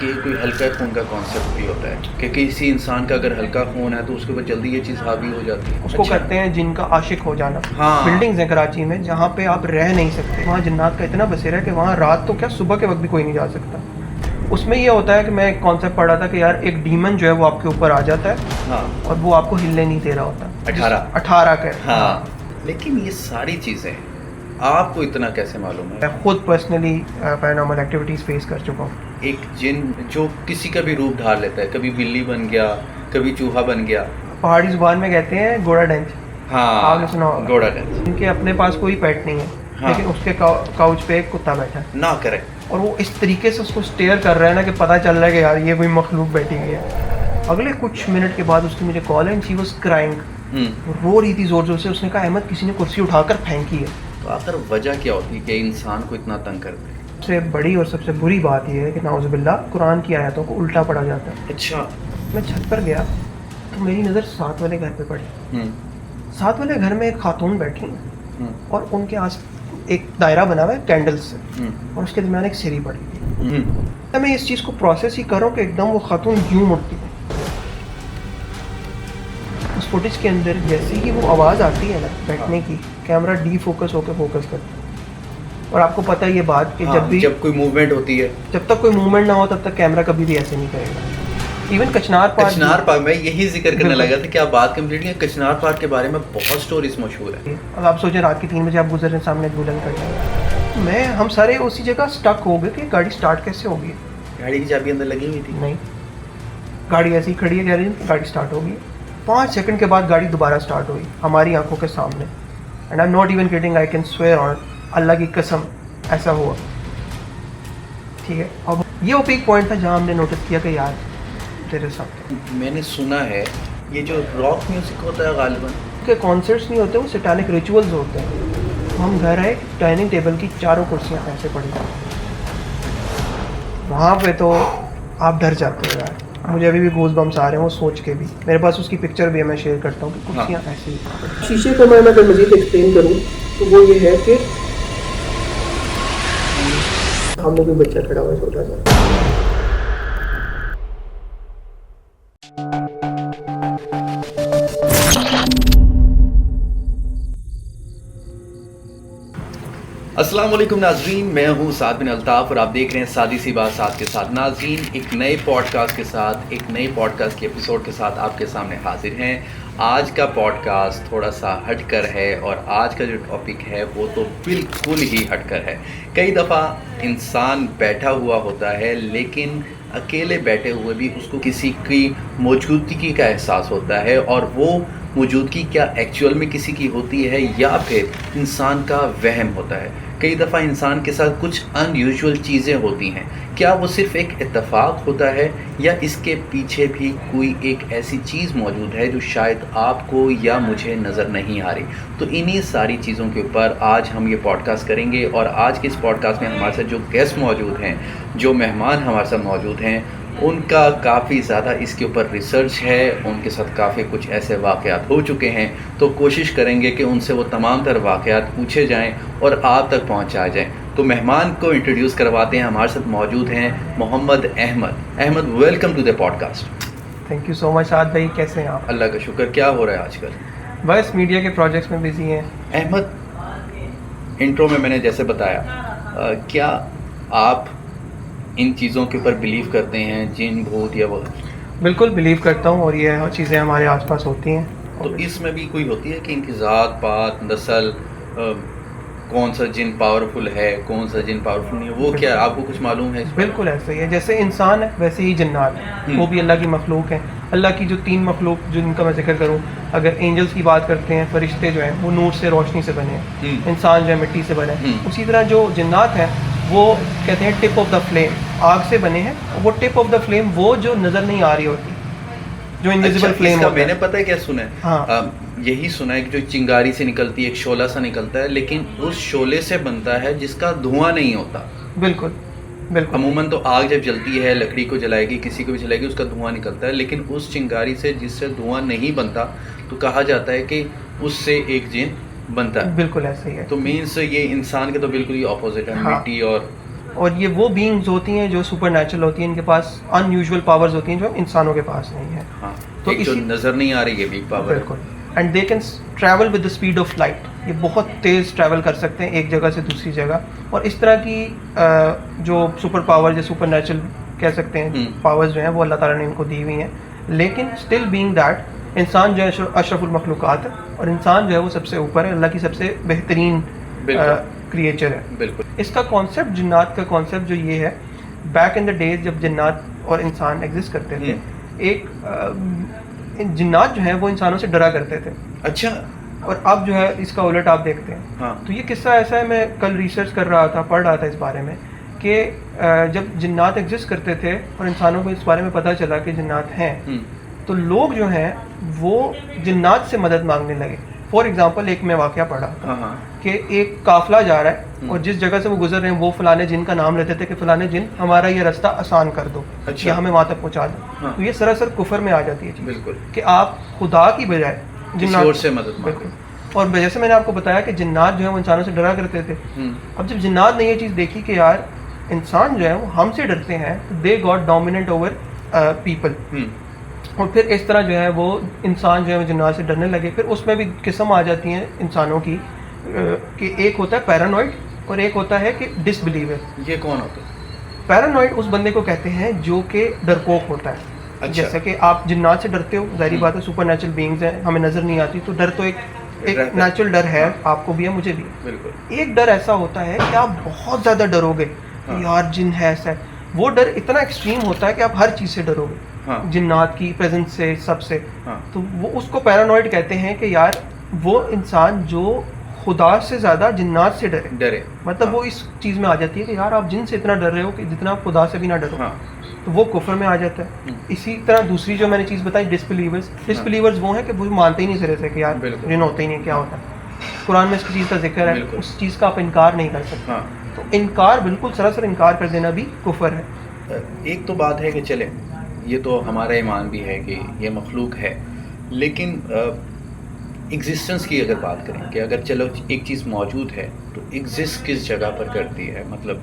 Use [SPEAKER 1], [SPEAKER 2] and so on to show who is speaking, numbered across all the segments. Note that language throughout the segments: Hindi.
[SPEAKER 1] कि कोई हल्का खून का कॉन्सेप्ट भी होता है कि किसी इंसान का अगर हल्का खून है तो उसके ऊपर जल्दी ये चीज़ हावी हो जाती है।
[SPEAKER 2] उसको कहते हैं जिनका आशिक हो जाना।
[SPEAKER 1] हाँ।
[SPEAKER 2] बिल्डिंग्स हैं कराची में जहाँ पे आप रह नहीं सकते, वहाँ जिन्नात का इतना बसेरा है कि वहाँ रात तो क्या सुबह के वक्त भी कोई नहीं जा सकता। उसमें ये होता है कि मैं एक कॉन्सेप्ट पढ़ा था कि यार एक डीमन जो है वो आपके ऊपर आ जाता है
[SPEAKER 1] हाँ।
[SPEAKER 2] और वो आपको हिलने नहीं दे रहा होता।
[SPEAKER 1] 18
[SPEAKER 2] का।
[SPEAKER 1] हाँ। लेकिन ये सारी चीज़ें आपको इतना कैसे मालूम है?
[SPEAKER 2] मैं खुद पर्सनली पैरानॉर्मल एक्टिविटीज़ फेस कर चुका हूँ।
[SPEAKER 1] एक जिन जो किसी का भी रूप धार लेता है, कभी बिल्ली बन गया, कभी चूहा बन गया।
[SPEAKER 2] पहाड़ी जुबान में कहते हैं घोड़ा डेंच।
[SPEAKER 1] हाँ,
[SPEAKER 2] आपने सुना होगा।
[SPEAKER 1] घोड़ा डेंच।
[SPEAKER 2] इनके अपने पास कोई पेट नहीं है। हाँ। लेकिन उसके काउच पे एक कुत्ता बैठा है
[SPEAKER 1] ना, करेक्ट।
[SPEAKER 2] और वो इस तरीके से उसको स्टेयर कर रहा है ना कि पता चल रहा है कि यार ये कोई मखलूक बैठी हुई है। अगले कुछ मिनट के बाद उसकी मुझे कॉल है एंड शी वाज क्राइंग। रो रही थी जोर जोर से। उसने कहा अहमद किसी ने कुर्सी उठाकर फेंकी है।
[SPEAKER 1] तो आखिर वजह क्या होती है कि इंसान को इतना तंग करते हैं?
[SPEAKER 2] सबसे बड़ी और सबसे बुरी बात यह है कि नाउज़ुबिल्लाह कुरान की आयतों को उल्टा पढ़ा जाता है।
[SPEAKER 1] अच्छा।
[SPEAKER 2] मैं छत पर गया तो मेरी नज़र साथ वाले घर पे पड़ी। साथ वाले घर में एक खातून बैठी है और उनके आस एक दायरा बना हुआ है कैंडल्स से और उसके दरमियान एक सीढ़ी पड़ी है। मैं इस चीज़ को प्रोसेस ही करूँ कि एकदम वो खातून यूं मुड़ती है। उस फुटेज के अंदर जैसे ही वो आवाज़ आती है ना बैठने की, कैमरा डी फोकस होकर फोकस करता है। और आपको पता है ये बात कि
[SPEAKER 1] जब कोई मूवमेंट होती है,
[SPEAKER 2] जब तक कोई मूवमेंट ना हो तब तक कैमरा कभी भी ऐसे नहीं करेगा। इवन कचनार पार्क
[SPEAKER 1] मैं यही जिक्र करने लगा था कि आप बात कंप्लीट नहीं। कचनार पार्क के बारे में बहुत स्टोरीज मशहूर है।
[SPEAKER 2] अब आप सोचें रात के 3 बजे आप गुजर रहे हैं सामने दुल्हन कर हम सारे उसी जगह स्टक हो गए कि गाड़ी स्टार्ट कैसे होगी।
[SPEAKER 1] गाड़ी की चाबी अंदर लगी हुई थी?
[SPEAKER 2] नहीं, गाड़ी ऐसी ही खड़ी है गैरेज में, गाड़ी स्टार्ट होगी। 5 सेकंड के बाद गाड़ी दोबारा स्टार्ट हुई हमारी आंखों के सामने। And I am not even kidding, I can swear on Allah की कसम ऐसा हुआ। ठीक है, अब ये ओपीक पॉइंट था जहाँ हमने नोटिस किया कि यार तेरे साथ।
[SPEAKER 1] मैंने सुना है ये जो रॉक म्यूजिक होता है गालिबन
[SPEAKER 2] के कॉन्सर्ट्स नहीं होते, वो सैटानिक रिचुअल्स होते हैं। हम घर आए, डाइनिंग टेबल की चारों कुर्सियाँ ऐसे पड़ी वहाँ पे तो आप डर जाते हो यार। मुझे अभी भी गोज़ बम्स आ रहे हैं वो सोच के भी। मेरे पास उसकी पिक्चर भी है, मैं शेयर करता हूँ कि कुर्सियाँ ऐसे ही। शीशे को मैं अगर मज़ीद एक्सप्लेन करूँ तो वो ये है कि हम लोग भी बच्चा खड़ा हुआ है छोटा सा।
[SPEAKER 1] अस्सलाम वालेकुम नाज़रीन, मैं हूँ साद बिन अल्ताफ़ और आप देख रहे हैं सादी सी बात साद के साथ। नाज़रीन, एक नए पॉडकास्ट के साथ, एक नए पॉडकास्ट के एपिसोड के साथ आपके सामने हाजिर हैं। आज का पॉडकास्ट थोड़ा सा हटकर है और आज का जो टॉपिक है वो तो बिल्कुल ही हटकर है। कई दफ़ा इंसान बैठा हुआ होता है लेकिन अकेले बैठे हुए भी उसको किसी की मौजूदगी का एहसास होता है, और वो मौजूदगी क्या एक्चुअल में किसी की होती है या फिर इंसान का वहम होता है। कई दफ़ा इंसान के साथ कुछ अनयूजुअल चीज़ें होती हैं। क्या वो सिर्फ़ एक इत्तेफाक होता है या इसके पीछे भी कोई एक ऐसी चीज़ मौजूद है जो शायद आपको या मुझे नज़र नहीं आ रही। तो इन्हीं सारी चीज़ों के ऊपर आज हम ये पॉडकास्ट करेंगे। और आज के इस पॉडकास्ट में हमारे साथ जो गेस्ट मौजूद हैं, जो मेहमान हमारे साथ मौजूद हैं, उनका काफ़ी ज़्यादा इसके ऊपर रिसर्च है। उनके साथ काफ़ी कुछ ऐसे वाक़यात हो चुके हैं, तो कोशिश करेंगे कि उनसे वो तमाम तर वाक़यात पूछे जाएं और आप तक पहुंचा जाएं। तो मेहमान को इंट्रोड्यूस करवाते हैं। हमारे साथ मौजूद हैं Mohammed Ahmed. Welcome to the podcast.
[SPEAKER 2] Thank you so much Saad भाई, कैसे हैं आप?
[SPEAKER 1] अल्लाह का शुक्र। क्या हो रहा है आजकल?
[SPEAKER 2] बस मीडिया के प्रोजेक्ट्स में बिजी हैं।
[SPEAKER 1] अहमद, इंट्रो में मैंने जैसे बताया, क्या आप इन चीज़ों के ऊपर बिलीव करते हैं, जिन भूत या वो?
[SPEAKER 2] बिल्कुल बिलीव करता हूँ और ये चीज़ें हमारे आसपास होती हैं।
[SPEAKER 1] तो इसमें भी कोई होती है कि इनकी ज़ात पात नस्ल, कौन सा जिन पावरफुल है, कौन सा जिन पावरफुल नहीं है, वो क्या आपको कुछ मालूम है?
[SPEAKER 2] बिल्कुल ऐसा ही है, जैसे इंसान है वैसे ही जिन्नात है, वो भी अल्लाह की मखलूक है। अल्लाह की जो 3 मखलूक जिनका मैं जिक्र करूँ, अगर एंजल्स की बात करते हैं, फरिश्ते जो हैं वो नूर से रोशनी से बने हैं, इंसान जो है मिट्टी से बने हैं। उसी तरह जो जिन्नात हैं वो कहते हैं टिप ऑफ द फ्लेम, आग से बने हैं। वो टिप ऑफ द फ्लेम वो जो नज़र नहीं आ रही होती, जो इनविजिबल फ्लेम होता है।
[SPEAKER 1] मैंने पता है क्या सुना है?
[SPEAKER 2] हाँ।
[SPEAKER 1] यही सुना है कि जो चिंगारी से निकलती है, एक शोला सा निकलता है, लेकिन उस शोले से बनता है जिसका धुआं नहीं होता।
[SPEAKER 2] बिल्कुल बिल्कुल।
[SPEAKER 1] अमूमन तो आग जब जलती है, लकड़ी को जलाएगी, किसी को भी जलाएगी, उसका धुआं निकलता है। लेकिन उस चिंगारी से जिससे धुआं नहीं बनता, तो कहा जाता है कि उससे एक जिन बनता है।
[SPEAKER 2] बिल्कुल ऐसा ही है।
[SPEAKER 1] तो मीन्स ये इंसान के तो बिल्कुल ही ऑपोजिट है।
[SPEAKER 2] हाँ।
[SPEAKER 1] मिट्टी और
[SPEAKER 2] और ये वो बीइंग्स होती हैं जो सुपर नेचुरल होती हैं, इनके पास अनयूजुअल पावर्स होती हैं जो इंसानों के पास नहीं है।
[SPEAKER 1] हाँ,
[SPEAKER 2] तो
[SPEAKER 1] एक जो नज़र नहीं आ रही है बिग पावर।
[SPEAKER 2] बिल्कुल। And they can travel with the speed of light, ये बहुत तेज़ ट्रैवल कर सकते हैं एक जगह से दूसरी जगह। और इस तरह की जो सुपर पावर, जो सुपर नेचुरल कह सकते हैं पावर्स जो हैं, वो अल्लाह ताला ने इनको दी हुई हैं। लेकिन स्टिल बीइंग दैट इंसान जो है अशरफुल मखलूक़ात है, और इंसान जो है वो सबसे ऊपर है, अल्लाह की सबसे बेहतरीन क्रिएचर है।
[SPEAKER 1] बिल्कुल।
[SPEAKER 2] इसका कॉन्सेप्ट, जिन्नात का कॉन्सेप्ट जो ये है, बैक इन द डेज जब जिन्नात और इंसान एग्जिस्ट करते थे, एक जिन्नात जो है वो इंसानों से डरा करते थे।
[SPEAKER 1] अच्छा।
[SPEAKER 2] और अब जो है इसका उलट आप देखते हैं।
[SPEAKER 1] हाँ।
[SPEAKER 2] तो ये किस्सा ऐसा है, मैं कल रिसर्च कर रहा था, पढ़ रहा था इस बारे में कि जब जिन्नात एग्जिस्ट करते थे और इंसानों को इस बारे में पता चला कि जिन्नात हैं, तो लोग जो हैं वो जिन्नात से मदद मांगने लगे। फॉर एग्जांपल, एक मैं वाक़या पढ़ा कि एक काफ़िला जा रहा है और जिस जगह से वो गुजर रहे हैं वो फलाने जिन का नाम लेते थे कि फलाने जिन हमारा ये रास्ता आसान कर दो,
[SPEAKER 1] अच्छा।
[SPEAKER 2] या हमें वहाँ तक पहुँचा दो।
[SPEAKER 1] हाँ।
[SPEAKER 2] तो ये सरासर कुफर में आ जाती है चीज़।
[SPEAKER 1] बिल्कुल।
[SPEAKER 2] कि आप खुदा की बजाय जिन्नात
[SPEAKER 1] से मदद मांगो।
[SPEAKER 2] और जैसे मैंने आपको बताया कि जिन्नात जो है वो इंसानों से डरा करते थे। अब जब जिन्नात ने ये चीज़ देखी कि यार इंसान जो है वो हमसे डरते हैं, they got dominant over people. और फिर इस तरह जो है वो इंसान जो है वो जिन्नात से डरने लगे। फिर उसमें भी किस्म आ जाती हैं इंसानों की, कि एक होता है पैरानॉइड और एक होता है कि डिसबिलीवर।
[SPEAKER 1] ये कौन होता है?
[SPEAKER 2] पैरानॉइड उस बंदे को कहते हैं जो कि डरपोक होता है।
[SPEAKER 1] अच्छा।
[SPEAKER 2] जैसे कि आप जिन्नात से डरते हो, जाहिर बात है, सुपर नेचुरल बीइंग्स हैं, हमें नज़र नहीं आती, तो डर तो एक नेचुरल डर है, आपको भी है, मुझे भी।
[SPEAKER 1] बिल्कुल।
[SPEAKER 2] एक डर ऐसा होता है कि आप बहुत ज़्यादा डरोगे, यार जिन है ऐसा है। वो डर इतना एक्सट्रीम होता है कि आप हर चीज़ से डरोगे।
[SPEAKER 1] हाँ।
[SPEAKER 2] जिन्नात की प्रेजेंस से, सबसे।
[SPEAKER 1] हाँ।
[SPEAKER 2] तो वो उसको पैरानॉइड कहते हैं कि यार वो इंसान जो खुदा से ज़्यादा जिन्नात से डरे। मतलब वो इस चीज़ में आ जाती है कि यार आप जिन से इतना डर रहे हो कि जितना आप खुदा से भी ना डरो।
[SPEAKER 1] हाँ।
[SPEAKER 2] तो वो कुफर में आ जाता है। इसी तरह दूसरी जो मैंने चीज़ बताई, डिसबिलीवर्स वो हैं कि वो मानते ही नहीं सिरे से कि यार जिन होते ही नहीं, क्या होता है। कुरान में इस चीज़ का जिक्र है, उस चीज़ का आप इनकार नहीं कर सकते। तो इनकार, बिल्कुल सरासर इनकार कर देना भी कुफर है।
[SPEAKER 1] एक तो बात है कि चले, ये तो हमारा ईमान भी है कि ये मखलूक है, लेकिन एग्जिस्टेंस की अगर बात करें कि अगर चलो एक चीज़ मौजूद है तो एग्जिस्ट किस जगह पर करती है, मतलब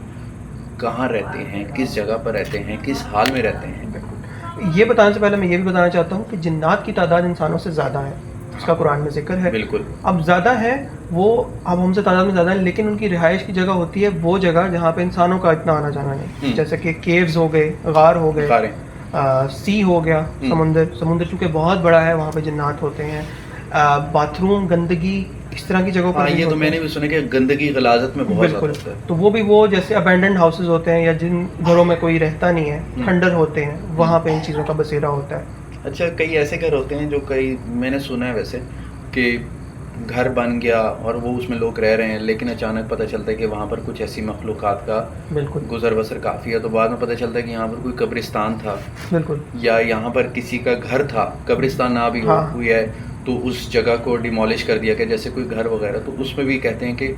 [SPEAKER 1] कहाँ रहते हैं, किस जगह पर रहते हैं, किस हाल में रहते हैं।
[SPEAKER 2] ये बताने से पहले मैं ये भी बताना चाहता हूँ कि जिन्नात की तादाद इंसानों से ज़्यादा है, इसका कुरान में जिक्र है।
[SPEAKER 1] बिल्कुल।
[SPEAKER 2] अब ज़्यादा है वो, अब हमसे तादाद में ज़्यादा है, लेकिन उनकी रिहाइश की जगह होती है वो जगह जहाँ पे इंसानों का इतना आना जाना नहीं। जैसे कि केव्स हो गए, गार हो गए, सी हो गया, समुंदर चूँकि बहुत बड़ा है, वहाँ पे जिन्नात होते हैं। बाथरूम, गंदगी, इस तरह की जगहों पर।
[SPEAKER 1] ये तो मैंने भी सुना कि गंदगी गलाजत में बहुत ज़्यादा होता है।
[SPEAKER 2] तो वो भी, वो जैसे अबैंडन्ड हाउसेज होते हैं या जिन घरों में कोई रहता नहीं है, खंडर होते हैं, वहाँ पे इन चीज़ों का बसेरा होता है।
[SPEAKER 1] अच्छा, कई ऐसे घर होते हैं जो कई मैंने सुना है वैसे कि घर बन गया और वो उसमें लोग रह रहे हैं, लेकिन अचानक पता चलता है कि वहाँ पर कुछ ऐसी मखलूक़ात का
[SPEAKER 2] बिल्कुल
[SPEAKER 1] गुजर बसर काफ़ी है, तो बाद में पता चलता है कि यहाँ पर कोई कब्रिस्तान था,
[SPEAKER 2] बिल्कुल,
[SPEAKER 1] या यहाँ पर किसी का घर था, कब्रिस्तान ना भी हुई है, तो उस जगह को डिमोलिश कर दिया गया, जैसे कोई घर वगैरह। तो उसमें भी कहते हैं कि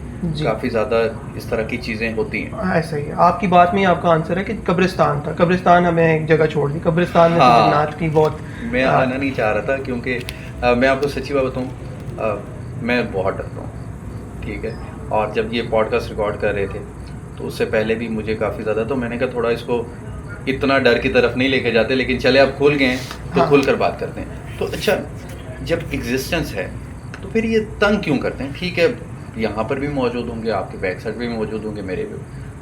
[SPEAKER 1] काफ़ी ज़्यादा इस तरह की चीज़ें होती हैं।
[SPEAKER 2] ऐसा ही है, आपकी बात में आपका आंसर है कि कब्रिस्तान था। कब्रिस्तान हमें एक जगह छोड़ दी, कब्रिस्तान में जिन्नात की बहुत।
[SPEAKER 1] मैं आना नहीं चाह रहा था क्योंकि मैं आपको सच्ची बात बताऊँ, मैं बहुत डरता हूँ, ठीक है। और जब ये पॉडकास्ट रिकॉर्ड कर रहे थे तो उससे पहले भी मुझे काफ़ी ज़्यादा, तो मैंने कहा थोड़ा इसको इतना डर की तरफ नहीं लेके जाते, लेकिन चले अब खुल गए हैं तो खुल कर बात करते हैं। तो अच्छा, जब एग्जिस्टेंस है तो फिर ये तंग क्यों करते हैं? ठीक है, यहाँ पर भी मौजूद होंगे, आपके बैक साइड भी मौजूद होंगे, मेरे भी,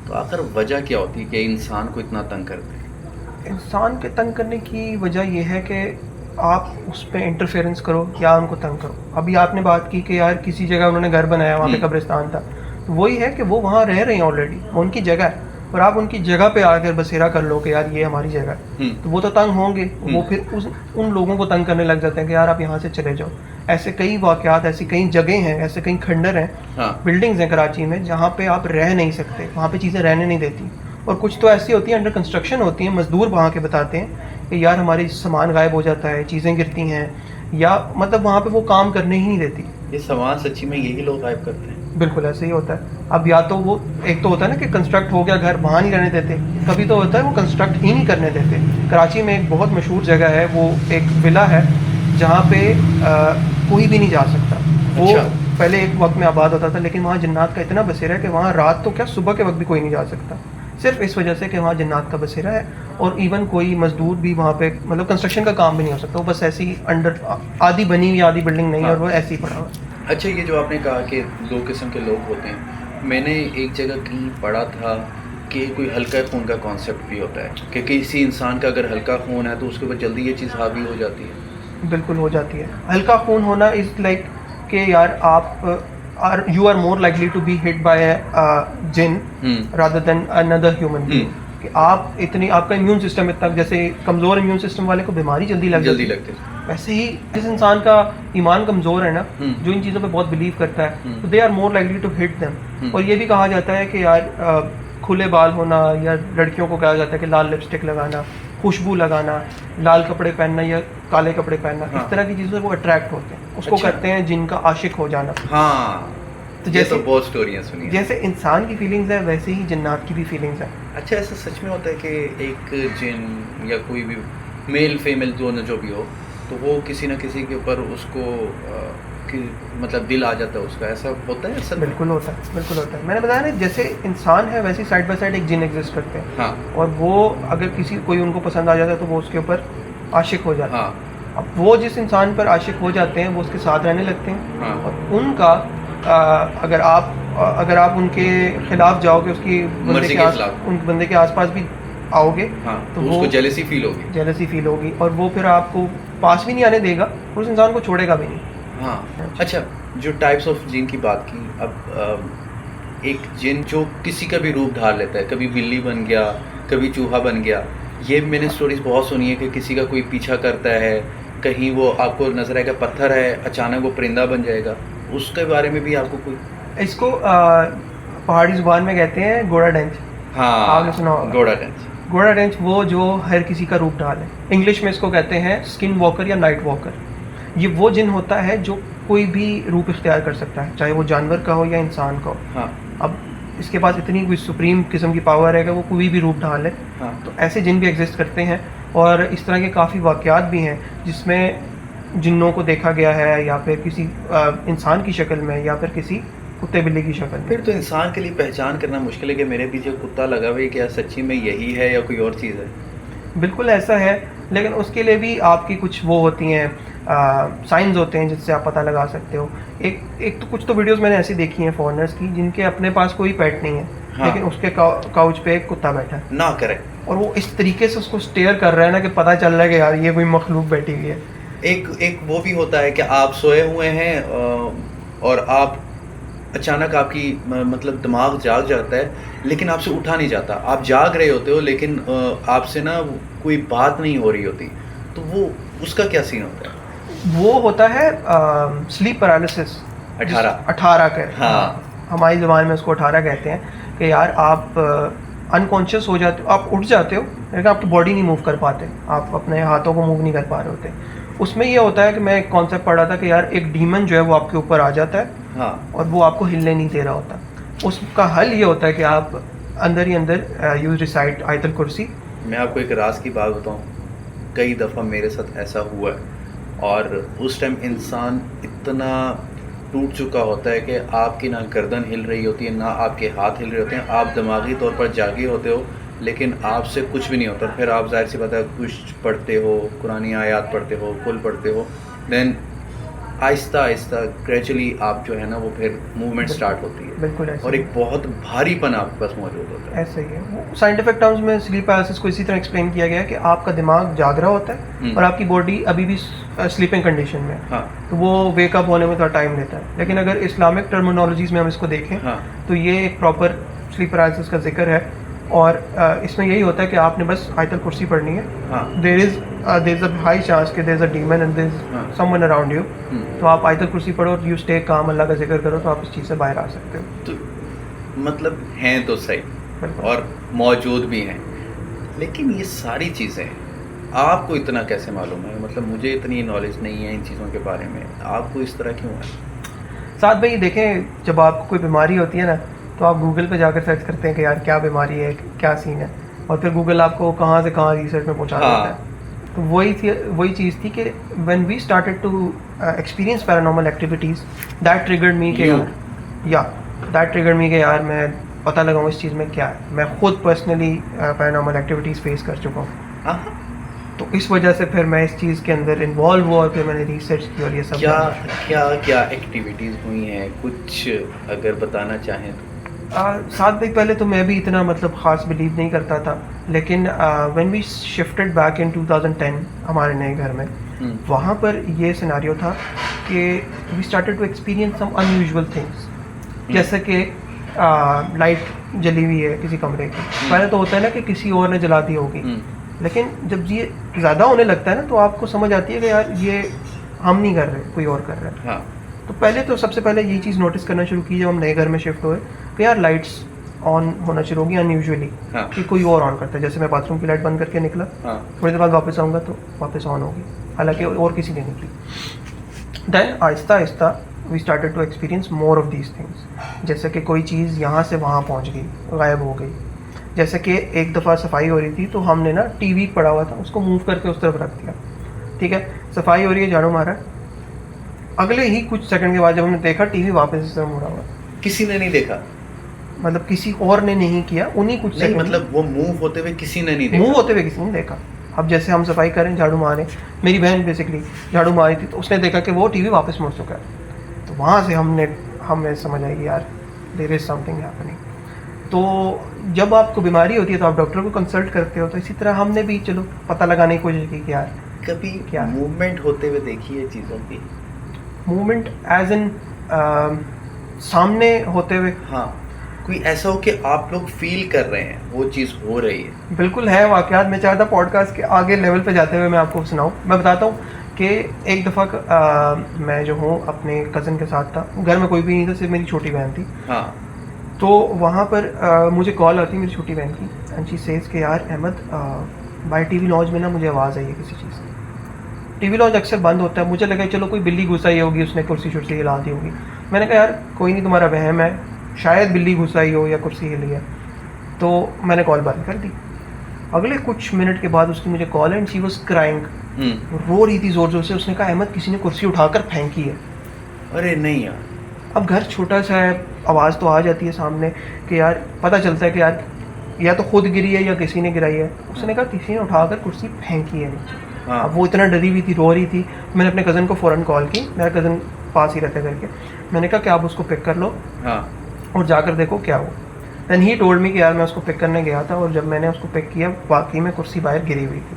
[SPEAKER 1] तो आखिर वजह क्या होती है कि इंसान को इतना तंग करते हैं?
[SPEAKER 2] इंसान के तंग करने की वजह यह है कि आप उस पर इंटरफेरेंस करो या उनको तंग करो। अभी आपने बात की कि यार किसी जगह उन्होंने घर बनाया, वहाँ पे कब्रिस्तान था, तो वही है कि वो वहाँ रह रहे हैं ऑलरेडी, वो उनकी जगह है, और आप उनकी जगह पे आकर बसेरा कर लो कि यार ये हमारी जगह है, तो वो तो तंग होंगे। वो फिर उन लोगों को तंग करने लग जाते हैं कि यार आप यहाँ से चले जाओ। ऐसे कई वाक़यात, ऐसी कई जगह हैं, ऐसे कई खंडर हैं, बिल्डिंग्स हैं कराची में जहाँ पे आप रह नहीं सकते, वहाँ पे चीज़ें रहने नहीं देती। और कुछ तो ऐसी होती हैं, अंडर कंस्ट्रक्शन होती हैं, मजदूर वहाँ के बताते हैं कि यार हमारी सामान गायब हो जाता है, चीज़ें गिरती हैं, या मतलब वहाँ पे वो काम करने ही नहीं देती।
[SPEAKER 1] ये सामान सच्ची में यही लोग गायब करते हैं?
[SPEAKER 2] बिल्कुल ऐसे ही होता है। अब या तो वो, एक तो होता है ना कि कंस्ट्रक्ट हो गया घर, वहाँ नहीं रहने देते, कभी तो होता है वो कंस्ट्रक्ट ही नहीं करने देते। कराची में एक बहुत मशहूर जगह है, वो एक विला है जहाँ पे कोई भी नहीं जा सकता। वो पहले एक वक्त में आबाद होता था, लेकिन वहाँ जिन्नात का इतना बसेरा है कि वहाँ रात तो क्या, सुबह के वक्त भी कोई नहीं जा सकता। सिर्फ इस वजह से कि वहाँ जन्नात का बसेरा है, और इवन कोई मजदूर भी वहाँ पे मतलब कंस्ट्रक्शन का काम भी नहीं हो सकता, वो बस ऐसी अंडर आधी बनी हुई आधी बिल्डिंग नहीं है, और वो ऐसे ही पड़ा हुआ है।
[SPEAKER 1] अच्छा, ये जो आपने कहा कि 2 किस्म के लोग होते हैं, मैंने एक जगह कहीं पढ़ा था कि कोई हल्का खून का कॉन्सेप्ट भी होता है कि किसी इंसान का अगर हल्का खून है तो उसके ऊपर जल्दी ये चीज़ हावी हो जाती है।
[SPEAKER 2] बिल्कुल हो जाती है। हल्का खून होना इज़ लाइक कि यार आप you are more likely to be hit by jinn rather than another human being, कि आप इतनी आपका इम्यून सिस्टम इतना, जैसे कमज़ोर इम्यून सिस्टम वाले को बीमारी जल्दी लगती है, वैसे ही जिस इंसान का ईमान कमज़ोर है ना, जो इन चीज़ों पे बहुत बिलीव करता है, तो they are more likely to hit them. और ये भी कहा जाता है कि यार खुले बाल होना, या लड़कियों को कहा जाता है कि लाल लिपस्टिक लगाना, खुशबू लगाना, लाल कपड़े पहनना या काले कपड़े पहनना, इस तरह की चीज़ों से वो अट्रैक्ट होते हैं, उसको कहते हैं जिनका आशिक हो जाना।
[SPEAKER 1] हाँ,
[SPEAKER 2] तो जैसे
[SPEAKER 1] तो बहुत स्टोरियाँ सुनी हैं।
[SPEAKER 2] जैसे इंसान की फीलिंग्स है वैसे ही जन्नात की भी फीलिंग्स है।
[SPEAKER 1] अच्छा, ऐसा सच में होता है कि एक जिन या कोई भी मेल फीमेल दोनों जो भी हो, तो वो किसी न किसी के ऊपर उसको मतलब दिल आ जाता है उसका, ऐसा होता है असल में?
[SPEAKER 2] बिल्कुल होता है, बिल्कुल होता है। मैंने बताया ना, जैसे इंसान है वैसे ही साइड बाय साइड एक जिन एग्जिस्ट करते हैं।
[SPEAKER 1] हाँ।
[SPEAKER 2] और वो अगर कोई उनको पसंद आ जाता है तो वो उसके ऊपर आशिक हो जाता है।
[SPEAKER 1] हाँ।
[SPEAKER 2] अब वो जिस इंसान पर आशिक हो जाते हैं वो उसके साथ रहने लगते हैं।
[SPEAKER 1] हाँ।
[SPEAKER 2] और उनका अगर आप उनके खिलाफ जाओगे, उन बंदे के आसपास भी आओगे,
[SPEAKER 1] हाँ,
[SPEAKER 2] तो
[SPEAKER 1] उसको जेलसी फील होगी
[SPEAKER 2] और वो फिर आपको पास भी नहीं आने देगा और उस इंसान को छोड़ेगा भी नहीं।
[SPEAKER 1] हाँ। अच्छा, जो टाइप्स ऑफ जिन की बात की, अब एक जिन जो किसी का भी रूप धार लेता है, कभी बिल्ली बन गया, कभी चूहा बन गया, ये मैंने स्टोरीज बहुत सुनी है कि किसी का कोई पीछा करता है, कहीं वो आपको नजर आएगा पत्थर है, अचानक वो परिंदा बन जाएगा, उसके बारे में भी आपको कोई?
[SPEAKER 2] इसको पहाड़ी जुबान में कहते हैं घोड़ा डेंच।
[SPEAKER 1] हाँ,
[SPEAKER 2] आपने सुना होगा घोड़ा डेंच, वो जो हर किसी का रूप ढाल है। इंग्लिश में इसको कहते हैं स्किन वॉकर या नाइट वॉकर। ये वो जिन होता है जो कोई भी रूप इख्तियार कर सकता है, चाहे वो जानवर का हो या इंसान का हो।
[SPEAKER 1] हाँ।
[SPEAKER 2] अब इसके पास इतनी कोई सुप्रीम किस्म की पावर है कि वो कोई भी रूप ढाल है।
[SPEAKER 1] हाँ।
[SPEAKER 2] तो ऐसे जिन भी एग्जिस्ट करते हैं, और इस तरह के काफ़ी वाक़यात भी हैं जिसमें जिन्नों को देखा गया है, या फिर किसी इंसान की शक्ल में, या फिर किसी कुत्ते बिल्ली की शक्ल में।
[SPEAKER 1] फिर तो इंसान के लिए पहचान करना मुश्किल है कि मेरे पीछे कुत्ता लगा हुआ है, क्या सच्ची में यही है या कोई और चीज़ है?
[SPEAKER 2] बिल्कुल ऐसा है, लेकिन उसके लिए भी आपकी कुछ वो होती हैं, साइंस होते हैं जिससे आप पता लगा सकते हो। एक तो कुछ तो वीडियोस मैंने ऐसी देखी हैं फॉरेनर्स की, जिनके अपने पास कोई पेट नहीं है। हाँ। लेकिन उसके काउच पे एक कुत्ता बैठा है
[SPEAKER 1] ना करे,
[SPEAKER 2] और वो इस तरीके से उसको स्टेयर कर रहा है ना कि पता चल रहा है कि यार ये कोई मखलूक बैठी हुई है।
[SPEAKER 1] एक वो भी होता है कि आप सोए हुए हैं और आप अचानक आपकी मतलब दिमाग जाग जाता है, लेकिन आपसे उठा नहीं जाता, आप जाग रहे होते हो लेकिन आपसे ना कोई बात नहीं हो रही होती, तो वो उसका क्या सीन होता है?
[SPEAKER 2] वो होता है स्लीप पैरालिसिस। 18 का।
[SPEAKER 1] हाँ।
[SPEAKER 2] हमारी ज़बान में उसको 18 कहते हैं, कि यार आप अनकॉन्शियस हो जाते हो, आप उठ जाते हो लेकिन आपकी बॉडी नहीं मूव कर पाते, आप अपने हाथों को मूव नहीं कर पा रहे होते। उसमें ये होता है कि मैं एक कॉन्सेप्ट पढ़ रहा था कि यार एक डीमन जो है वो आपके ऊपर आ जाता है। हाँ। और वो आपको हिलने नहीं दे रहा होता। उसका हल ये होता है कि आप अंदर ही अंदर यू रिसाइट आयतुल कुर्सी।
[SPEAKER 1] मैं आपको एक राज की बात बताऊं, कई दफ़ा मेरे साथ ऐसा हुआ है, और उस टाइम इंसान इतना टूट चुका होता है कि आपकी ना गर्दन हिल रही होती है, ना आपके हाथ हिल रहे होते हैं, आप दिमागी तौर पर जागे होते हो लेकिन आपसे कुछ भी नहीं होता। फिर आप जाहिर सी बात है कुछ पढ़ते हो, कुरानी आयात पढ़ते हो, कुल पढ़ते हो, देन आहिस्ता आहिस्ता ग्रेजुअली आप जो है ना वो फिर मूवमेंट स्टार्ट होती है।
[SPEAKER 2] बिल्कुल ऐसे,
[SPEAKER 1] और एक बहुत भारीपन आपके पास मौजूद होता है।
[SPEAKER 2] ऐसे ही है। साइंटिफिक टर्म्स में स्लीप पैरालिसिस को इसी तरह एक्सप्लेन किया गया है कि आपका दिमाग जाग रहा होता है और आपकी बॉडी अभी भी स्लीपिंग कंडीशन में। हाँ। तो वो वेकअप होने में थोड़ा टाइम लेता है। लेकिन अगर इस्लामिक टर्मिनोलॉजीज में हम इसको देखें, हाँ, तो ये एक प्रॉपर स्लीप पैरालिसिस का जिक्र है। और इसमें यही होता है कि आपने बस आयतुल कुर्सी पढ़नी है। हाँ। There is a high chance कि there is a demon and there is someone around you. तो आप आयतुल कुर्सी पढ़ो और यू स्टे काम, अल्लाह का जिक्र करो, तो आप इस चीज़ से बाहर आ सकते हो।
[SPEAKER 1] तो मतलब हैं तो सही और मौजूद भी हैं, लेकिन ये सारी चीज़ें आपको इतना कैसे मालूम है? मतलब मुझे इतनी नॉलेज नहीं है इन चीज़ों के बारे में, आपको इस तरह क्यों है?
[SPEAKER 2] साथ भाई देखें, जब आपको कोई बीमारी होती है ना, तो आप गूगल पे जाकर सर्च करते हैं कि यार क्या बीमारी है, क्या सीन है, और फिर गूगल आपको कहाँ से कहाँ रिसर्च में पहुँचा देता है। तो वही चीज़ थी कि when we started to experience paranormal activities, that triggered me कि यार मैं पता लगाऊँ इस चीज़ में क्या है। मैं खुद पर्सनली पैरानॉर्मल एक्टिविटीज़ फेस कर चुका हूँ,
[SPEAKER 1] हाँ,
[SPEAKER 2] तो इस वजह से फिर मैं इस चीज़ के अंदर इन्वॉल्व हुआ और फिर मैंने रिसर्च की और ये सब
[SPEAKER 1] क्या
[SPEAKER 2] करना शुरू
[SPEAKER 1] क्या क्या एक्टिविटीज़ हुई हैं, कुछ अगर बताना चाहें तो?
[SPEAKER 2] 7 वीक पहले तो मैं भी इतना मतलब ख़ास बिलीव नहीं करता था, लेकिन when we shifted back in 2010 हमारे नए घर में, वहाँ पर ये सिनारियो था कि we started to experience some unusual things, जैसे कि लाइट जली हुई है किसी कमरे की। पहले तो होता है ना कि किसी और ने जला दी होगी, लेकिन जब ये ज़्यादा होने लगता है ना तो आपको समझ आती है कि यार ये हम नहीं कर रहे, कोई और कर रहा है।
[SPEAKER 1] हाँ,
[SPEAKER 2] तो पहले तो सबसे पहले ये चीज़ नोटिस करना शुरू की जब हम नए घर में शिफ्ट हुए कि यार लाइट्स ऑन होना शुरू होगी अनयूजुअली,
[SPEAKER 1] हाँ,
[SPEAKER 2] कि कोई और ऑन करता है। जैसे मैं बाथरूम की लाइट बंद करके निकला,
[SPEAKER 1] हाँ,
[SPEAKER 2] थोड़ी देर बाद वापस आऊँगा तो वापस ऑन होगी, हालांकि और किसी ने निकली। देन आहिस्ता आहिस्ता we started to experience more of these things, जैसे कि कोई चीज़ यहाँ से वहाँ पहुँच गई, गायब हो गई। जैसे कि एक दफ़ा सफाई हो रही थी तो हमने ना टीवी पड़ा हुआ था, उसको मूव करके उस तरफ रख दिया, ठीक है, सफाई हो रही है, झाड़ू मारा, अगले ही कुछ सेकंड के बाद जब हमने देखा टीवी वापस इस तरफ मुड़ा हुआ।
[SPEAKER 1] किसी ने नहीं देखा?
[SPEAKER 2] मतलब किसी और ने नहीं किया, उन्हीं कुछ
[SPEAKER 1] नहीं,
[SPEAKER 2] सेकंड
[SPEAKER 1] मतलब वो मूव होते हुए किसी ने नहीं देखा?
[SPEAKER 2] मूव होते हुए किसी ने देखा। अब जैसे हम सफाई करें, झाड़ू मारें, मेरी बहन बेसिकली झाड़ू मारी थी तो उसने देखा कि वो टीवी वापस मुड़ चुका है। तो वहाँ से हमें समझ आई कि यार देयर इज़ समथिंग हैपनिंग। तो जब आपको बीमारी होती है तो आप डॉक्टर को कंसल्ट करते हो, तो इसी तरह हमने भी चलो पता लगाने की कोशिश की कि यार
[SPEAKER 1] कभी
[SPEAKER 2] क्या
[SPEAKER 1] मूवमेंट होते हुए देखी है चीज़ों की?
[SPEAKER 2] मूवमेंट एज इन सामने होते हुए?
[SPEAKER 1] हाँ, कोई ऐसा हो कि आप लोग फील कर रहे हैं वो चीज़ हो रही है?
[SPEAKER 2] बिल्कुल है वाक़यात। मैं चाहता पॉडकास्ट के आगे लेवल पे जाते हुए मैं आपको सुनाऊँ। मैं बताता हूँ कि एक दफ़ा मैं जो हूँ अपने कज़न के साथ था, घर में कोई भी नहीं था, सिर्फ मेरी छोटी बहन थी।
[SPEAKER 1] हाँ,
[SPEAKER 2] तो वहाँ पर मुझे कॉल आती मेरी छोटी बहन की, एंड शी सेज़ कि यार अहमद बाय टीवी लॉन्च में ना मुझे आवाज़ आई है किसी चीज़ की। टीवी लॉन्च अक्सर बंद होता है, मुझे लगा चलो कोई बिल्ली घुस आई होगी, उसने कुर्सी शुर्सी हिला दी होगी। मैंने कहा यार कोई नहीं, तुम्हारा वहम है, शायद बिल्ली घुस आई हो या कुर्सी हिली है। तो मैंने कॉल बंद कर दी। अगले कुछ मिनट के बाद उसकी मुझे call and she was crying, रो रही थी ज़ोर ज़ोर से। उसने कहा अहमद किसी ने कुर्सी उठाकर फेंकी है।
[SPEAKER 1] अरे नहीं यार।
[SPEAKER 2] अब घर छोटा सा है, आवाज़ तो आ जाती है सामने कि यार पता चलता है कि यार या तो खुद गिरी है या किसी ने गिराई है। उसने कहा किसी ने उठाकर कुर्सी फेंकी है नीचे।
[SPEAKER 1] हाँ,
[SPEAKER 2] अब वो इतना डरी हुई थी, रो रही थी। मैंने अपने कज़न को फ़ौरन कॉल की, मेरा कज़न पास ही रहता करके। मैंने कहा कि आप उसको पिक कर लो
[SPEAKER 1] हाँ,
[SPEAKER 2] और जाकर देखो क्या हो। दैन ही टोल्ड मी कि यार मैं उसको पिक करने गया था और जब मैंने उसको पिक किया वाकई में कुर्सी बाहर गिरी हुई थी।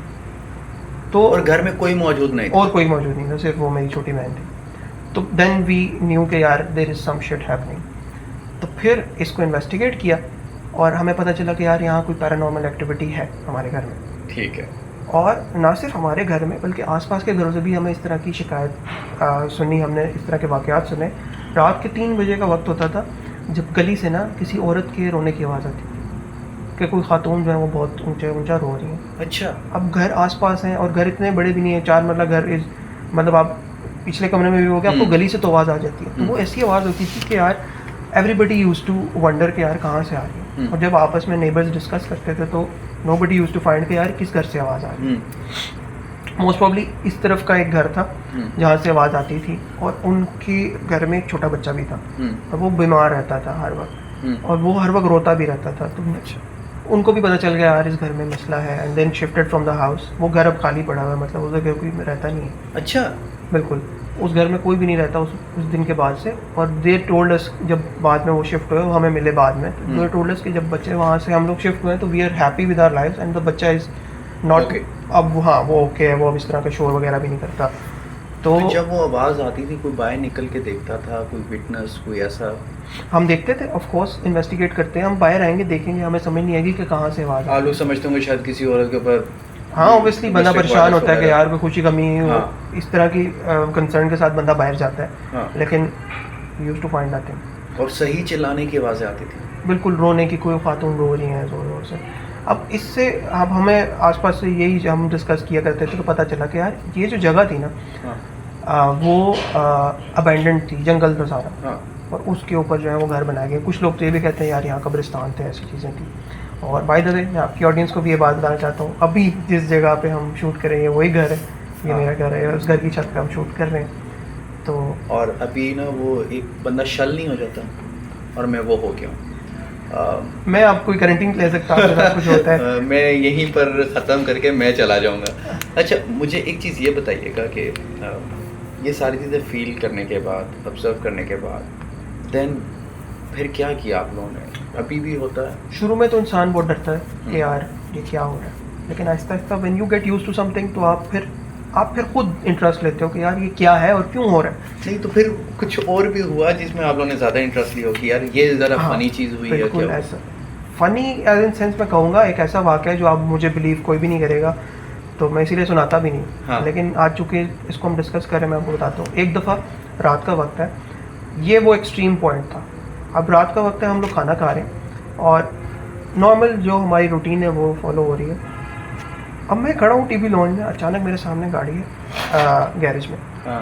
[SPEAKER 2] तो
[SPEAKER 1] और घर में कोई मौजूद नहीं था?
[SPEAKER 2] और कोई मौजूद नहीं था, सिर्फ वो मेरी छोटी बहन थी। तो देन वी न्यू कि यार there is some shit happening. तो फिर इसको इन्वेस्टिगेट किया और हमें पता चला कि यार यहाँ कोई पैरानॉर्मल एक्टिविटी है हमारे घर में।
[SPEAKER 1] ठीक है।
[SPEAKER 2] और ना सिर्फ हमारे घर में बल्कि आसपास के घरों से भी हमें इस तरह की शिकायत सुनी, हमने इस तरह के वाक़यात सुने। रात के 3 बजे का वक्त होता था जब गली से ना किसी औरत के रोने की आवाज़ आती थी कि कोई खातून जो है वो बहुत ऊंचा रो रही है।
[SPEAKER 1] अच्छा।
[SPEAKER 2] अब घर आसपास हैं और घर इतने बड़े भी नहीं है, 4 मरला घर इज, मतलब आप पिछले कमरे में भी हो गया, आपको गली से तो आवाज़ आ जाती है। तो वो ऐसी आवाज़ होती थी कि यार एवरीबडी यूज टू वंडर कि यार कहाँ से आ रही है। और जब आपस में नेबर्स डिस्कस करते थे तो नोबडी यूज टू फाइंड कि यार किस घर से आवाज़ आ रही है। मोस्ट प्रॉब्ली इस तरफ का एक घर था जहाँ से आवाज़ आती थी और उनके घर में एक छोटा बच्चा भी था और वो बीमार रहता था हर वक्त और वो हर वक्त रोता भी रहता था। तो उनको भी पता चल गया यार इस घर में मसला है and then shifted from the house. वो घर अब खाली पड़ा हुआ है, मतलब उस घर कोई रहता नहीं है।
[SPEAKER 1] अच्छा।
[SPEAKER 2] बिल्कुल, उस घर में कोई भी नहीं रहता उस दिन के बाद से। और दे टोल्ड अस, जब बाद में वो शिफ्ट हुए, वो हमें मिले बाद में, तो दे टोल्ड अस कि जब बच्चे वहाँ से हम लोग शिफ्ट हुए तो we are happy with our lives and the बच्चा इज़ नॉट अब हाँ वो ओके है, वो अब इस तरह का शोर वगैरह भी नहीं करता। तो
[SPEAKER 1] जब वो आवाज़ आती थी कोई बाहर निकल के देखता था, कोई विटनेस, कोई ऐसा?
[SPEAKER 2] हम देखते थे, ऑफ कोर्स इन्वेस्टिगेट करते हैं, हम बाहर आएंगे देखेंगे, हमें समझ नहीं आएगी कि कहाँ से आवाज़
[SPEAKER 1] आप लोग समझते होंगे शायद किसी औरत के ऊपर।
[SPEAKER 2] हाँ ऑब्वियसली बंदा परेशान होता है कि यार कोई खुशी कमी हो,
[SPEAKER 1] हाँ।
[SPEAKER 2] इस तरह की कंसर्न के साथ बंदा बाहर जाता है।
[SPEAKER 1] हाँ।
[SPEAKER 2] लेकिन यूज टू फाइंड नथिंग।
[SPEAKER 1] और सही चिल्लाने की आवाज़ें आती थी?
[SPEAKER 2] बिल्कुल, रोने की, कोई खातून रो रही हैं ज़ोर ज़ोर से। अब इससे अब हमें आसपास से यही हम डिस्कस किया करते थे तो पता चला कि यार ये जो जगह थी ना वो अबैंडन्ड थी, जंगल था सारा। और उसके ऊपर जो है वो घर बनाए गए। कुछ लोग तो ये भी कहते हैं यार यहाँ कब्रिस्तान थे, ऐसी चीज़ें थी। और बाय द वे मैं आपकी ऑडियंस को भी ये बात बताना चाहता हूँ, अभी जिस जगह पे हम शूट कर रहे हैं वही घर है, ये मेरा घर है, उस घर की छत पे हम शूट कर रहे हैं। तो
[SPEAKER 1] और अभी ना वो एक बंदा शल नहीं हो जाता और मैं वो हो गया हूँ।
[SPEAKER 2] मैं आपको कोई गारंटी नहीं ले सकता आपके साथ कुछ होता है।
[SPEAKER 1] मैं यहीं पर ख़त्म करके मैं चला जाऊंगा। अच्छा, मुझे एक चीज़ ये बताइएगा कि ये सारी चीज़ें फील करने के बाद, ऑब्जर्व करने के बाद देन फिर क्या किया आप लोगों ने? अभी भी होता है?
[SPEAKER 2] शुरू में तो इंसान बहुत डरता है कि यार ये क्या हो रहा है, लेकिन आहिस्ता आहिस्ता when you get used to something तो आप फिर खुद इंटरेस्ट लेते हो कि यार ये क्या है और क्यों हो रहा है।
[SPEAKER 1] नहीं तो फिर कुछ और भी हुआ जिसमें आप लोगों ने ज़्यादा इंटरेस्ट लिया हो कि यार ये ज़रा फनी चीज़ हुई है?
[SPEAKER 2] बिल्कुल
[SPEAKER 1] क्या
[SPEAKER 2] ऐसा फ़नी एज इन सेंस मैं कहूँगा एक ऐसा वाक़या है जो आप मुझे बिलीव कोई भी नहीं करेगा, तो मैं इसीलिए सुनाता भी नहीं।
[SPEAKER 1] हाँ।
[SPEAKER 2] लेकिन आज चूँकि इसको हम डिस्कस करें मैं आपको बताता हूँ। एक दफ़ा रात का वक्त है, ये वो एक्सट्रीम पॉइंट था। अब रात का वक्त है, हम लोग खाना खा रहे हैं और नॉर्मल जो हमारी रूटीन है वो फॉलो हो रही है। अब मैं खड़ा हूँ टीवी लॉन्च में, अचानक मेरे सामने गाड़ी है गैरेज में,
[SPEAKER 1] हाँ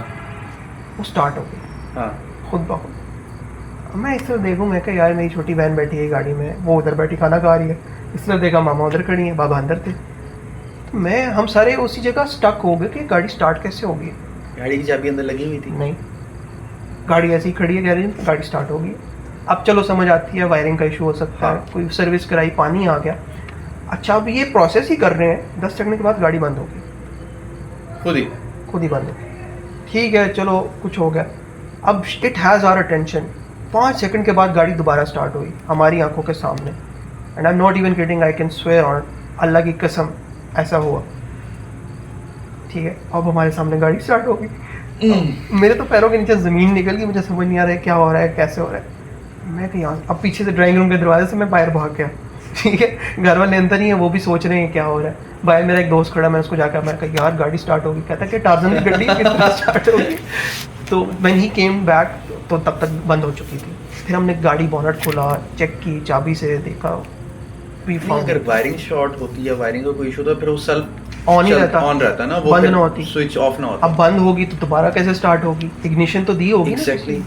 [SPEAKER 2] वो स्टार्ट हो गई
[SPEAKER 1] हाँ
[SPEAKER 2] खुद ब खुद। अब मैं इस तरह देखूँ, मैं कहा यार मेरी छोटी बहन बैठी है गाड़ी में, वो उधर बैठी खाना खा रही है। इस तरह देखा मामा उधर खड़ी है, बाबा अंदर थे। तो हम सारे उसी जगह स्टक हो गए कि गाड़ी स्टार्ट कैसे होगी।
[SPEAKER 1] गाड़ी की चाबी अंदर लगी हुई थी?
[SPEAKER 2] नहीं, गाड़ी ऐसी ही खड़ी है गैरेज में, गाड़ी स्टार्ट होगी। अब चलो समझ आती है वायरिंग का इशू हो सकता है, कोई सर्विस कराई, पानी आ गया। अच्छा, अब ये प्रोसेस ही कर रहे हैं, 10 सेकंड के बाद गाड़ी बंद हो गई, खुद ही बंद हो गई। ठीक है चलो कुछ हो गया। अब it has our attention, 5 second के बाद गाड़ी दोबारा स्टार्ट हुई हमारी आंखों के सामने। And I am not even kidding, I can swear on Allah की कसम ऐसा हुआ। ठीक है, अब हमारे सामने गाड़ी स्टार्ट हो गई। मेरे तो पैरों के नीचे ज़मीन निकल गई, मुझे समझ नहीं आ रहा है क्या हो रहा है, कैसे हो रहा है। मैं कहीं अब पीछे से ड्राइंग रूम के दरवाजे से मैं बाहर भाग गया। ठीक है, घर वाले अंदर ही है, वो भी सोच रहे हैं क्या हो रहा है। बाहर मेरा एक दोस्त खड़ा, मैं उसको जाकर मैं कहा यार गाड़ी स्टार्ट होगी। कहता कि टार्जन की गड्डी किस तरह स्टार्ट होगी। तो व्हेन ही केम बैक तो तब तक बंद हो चुकी थी। फिर हमने गाड़ी बॉनेट खोला, चेक की, चाबी से देखा।
[SPEAKER 1] अगर वायरिंग शॉर्ट होती है, वायरिंग का कोई इशू तो फिर वो सेल्फ
[SPEAKER 2] ऑन ही रहता,
[SPEAKER 1] ऑन रहता ना, वो
[SPEAKER 2] बंद ना होती,
[SPEAKER 1] स्विच ऑफ ना होता।
[SPEAKER 2] अब बंद होगी तो दोबारा कैसे स्टार्ट होगी, इग्निशन तो दी होगी।
[SPEAKER 1] एग्जैक्टली।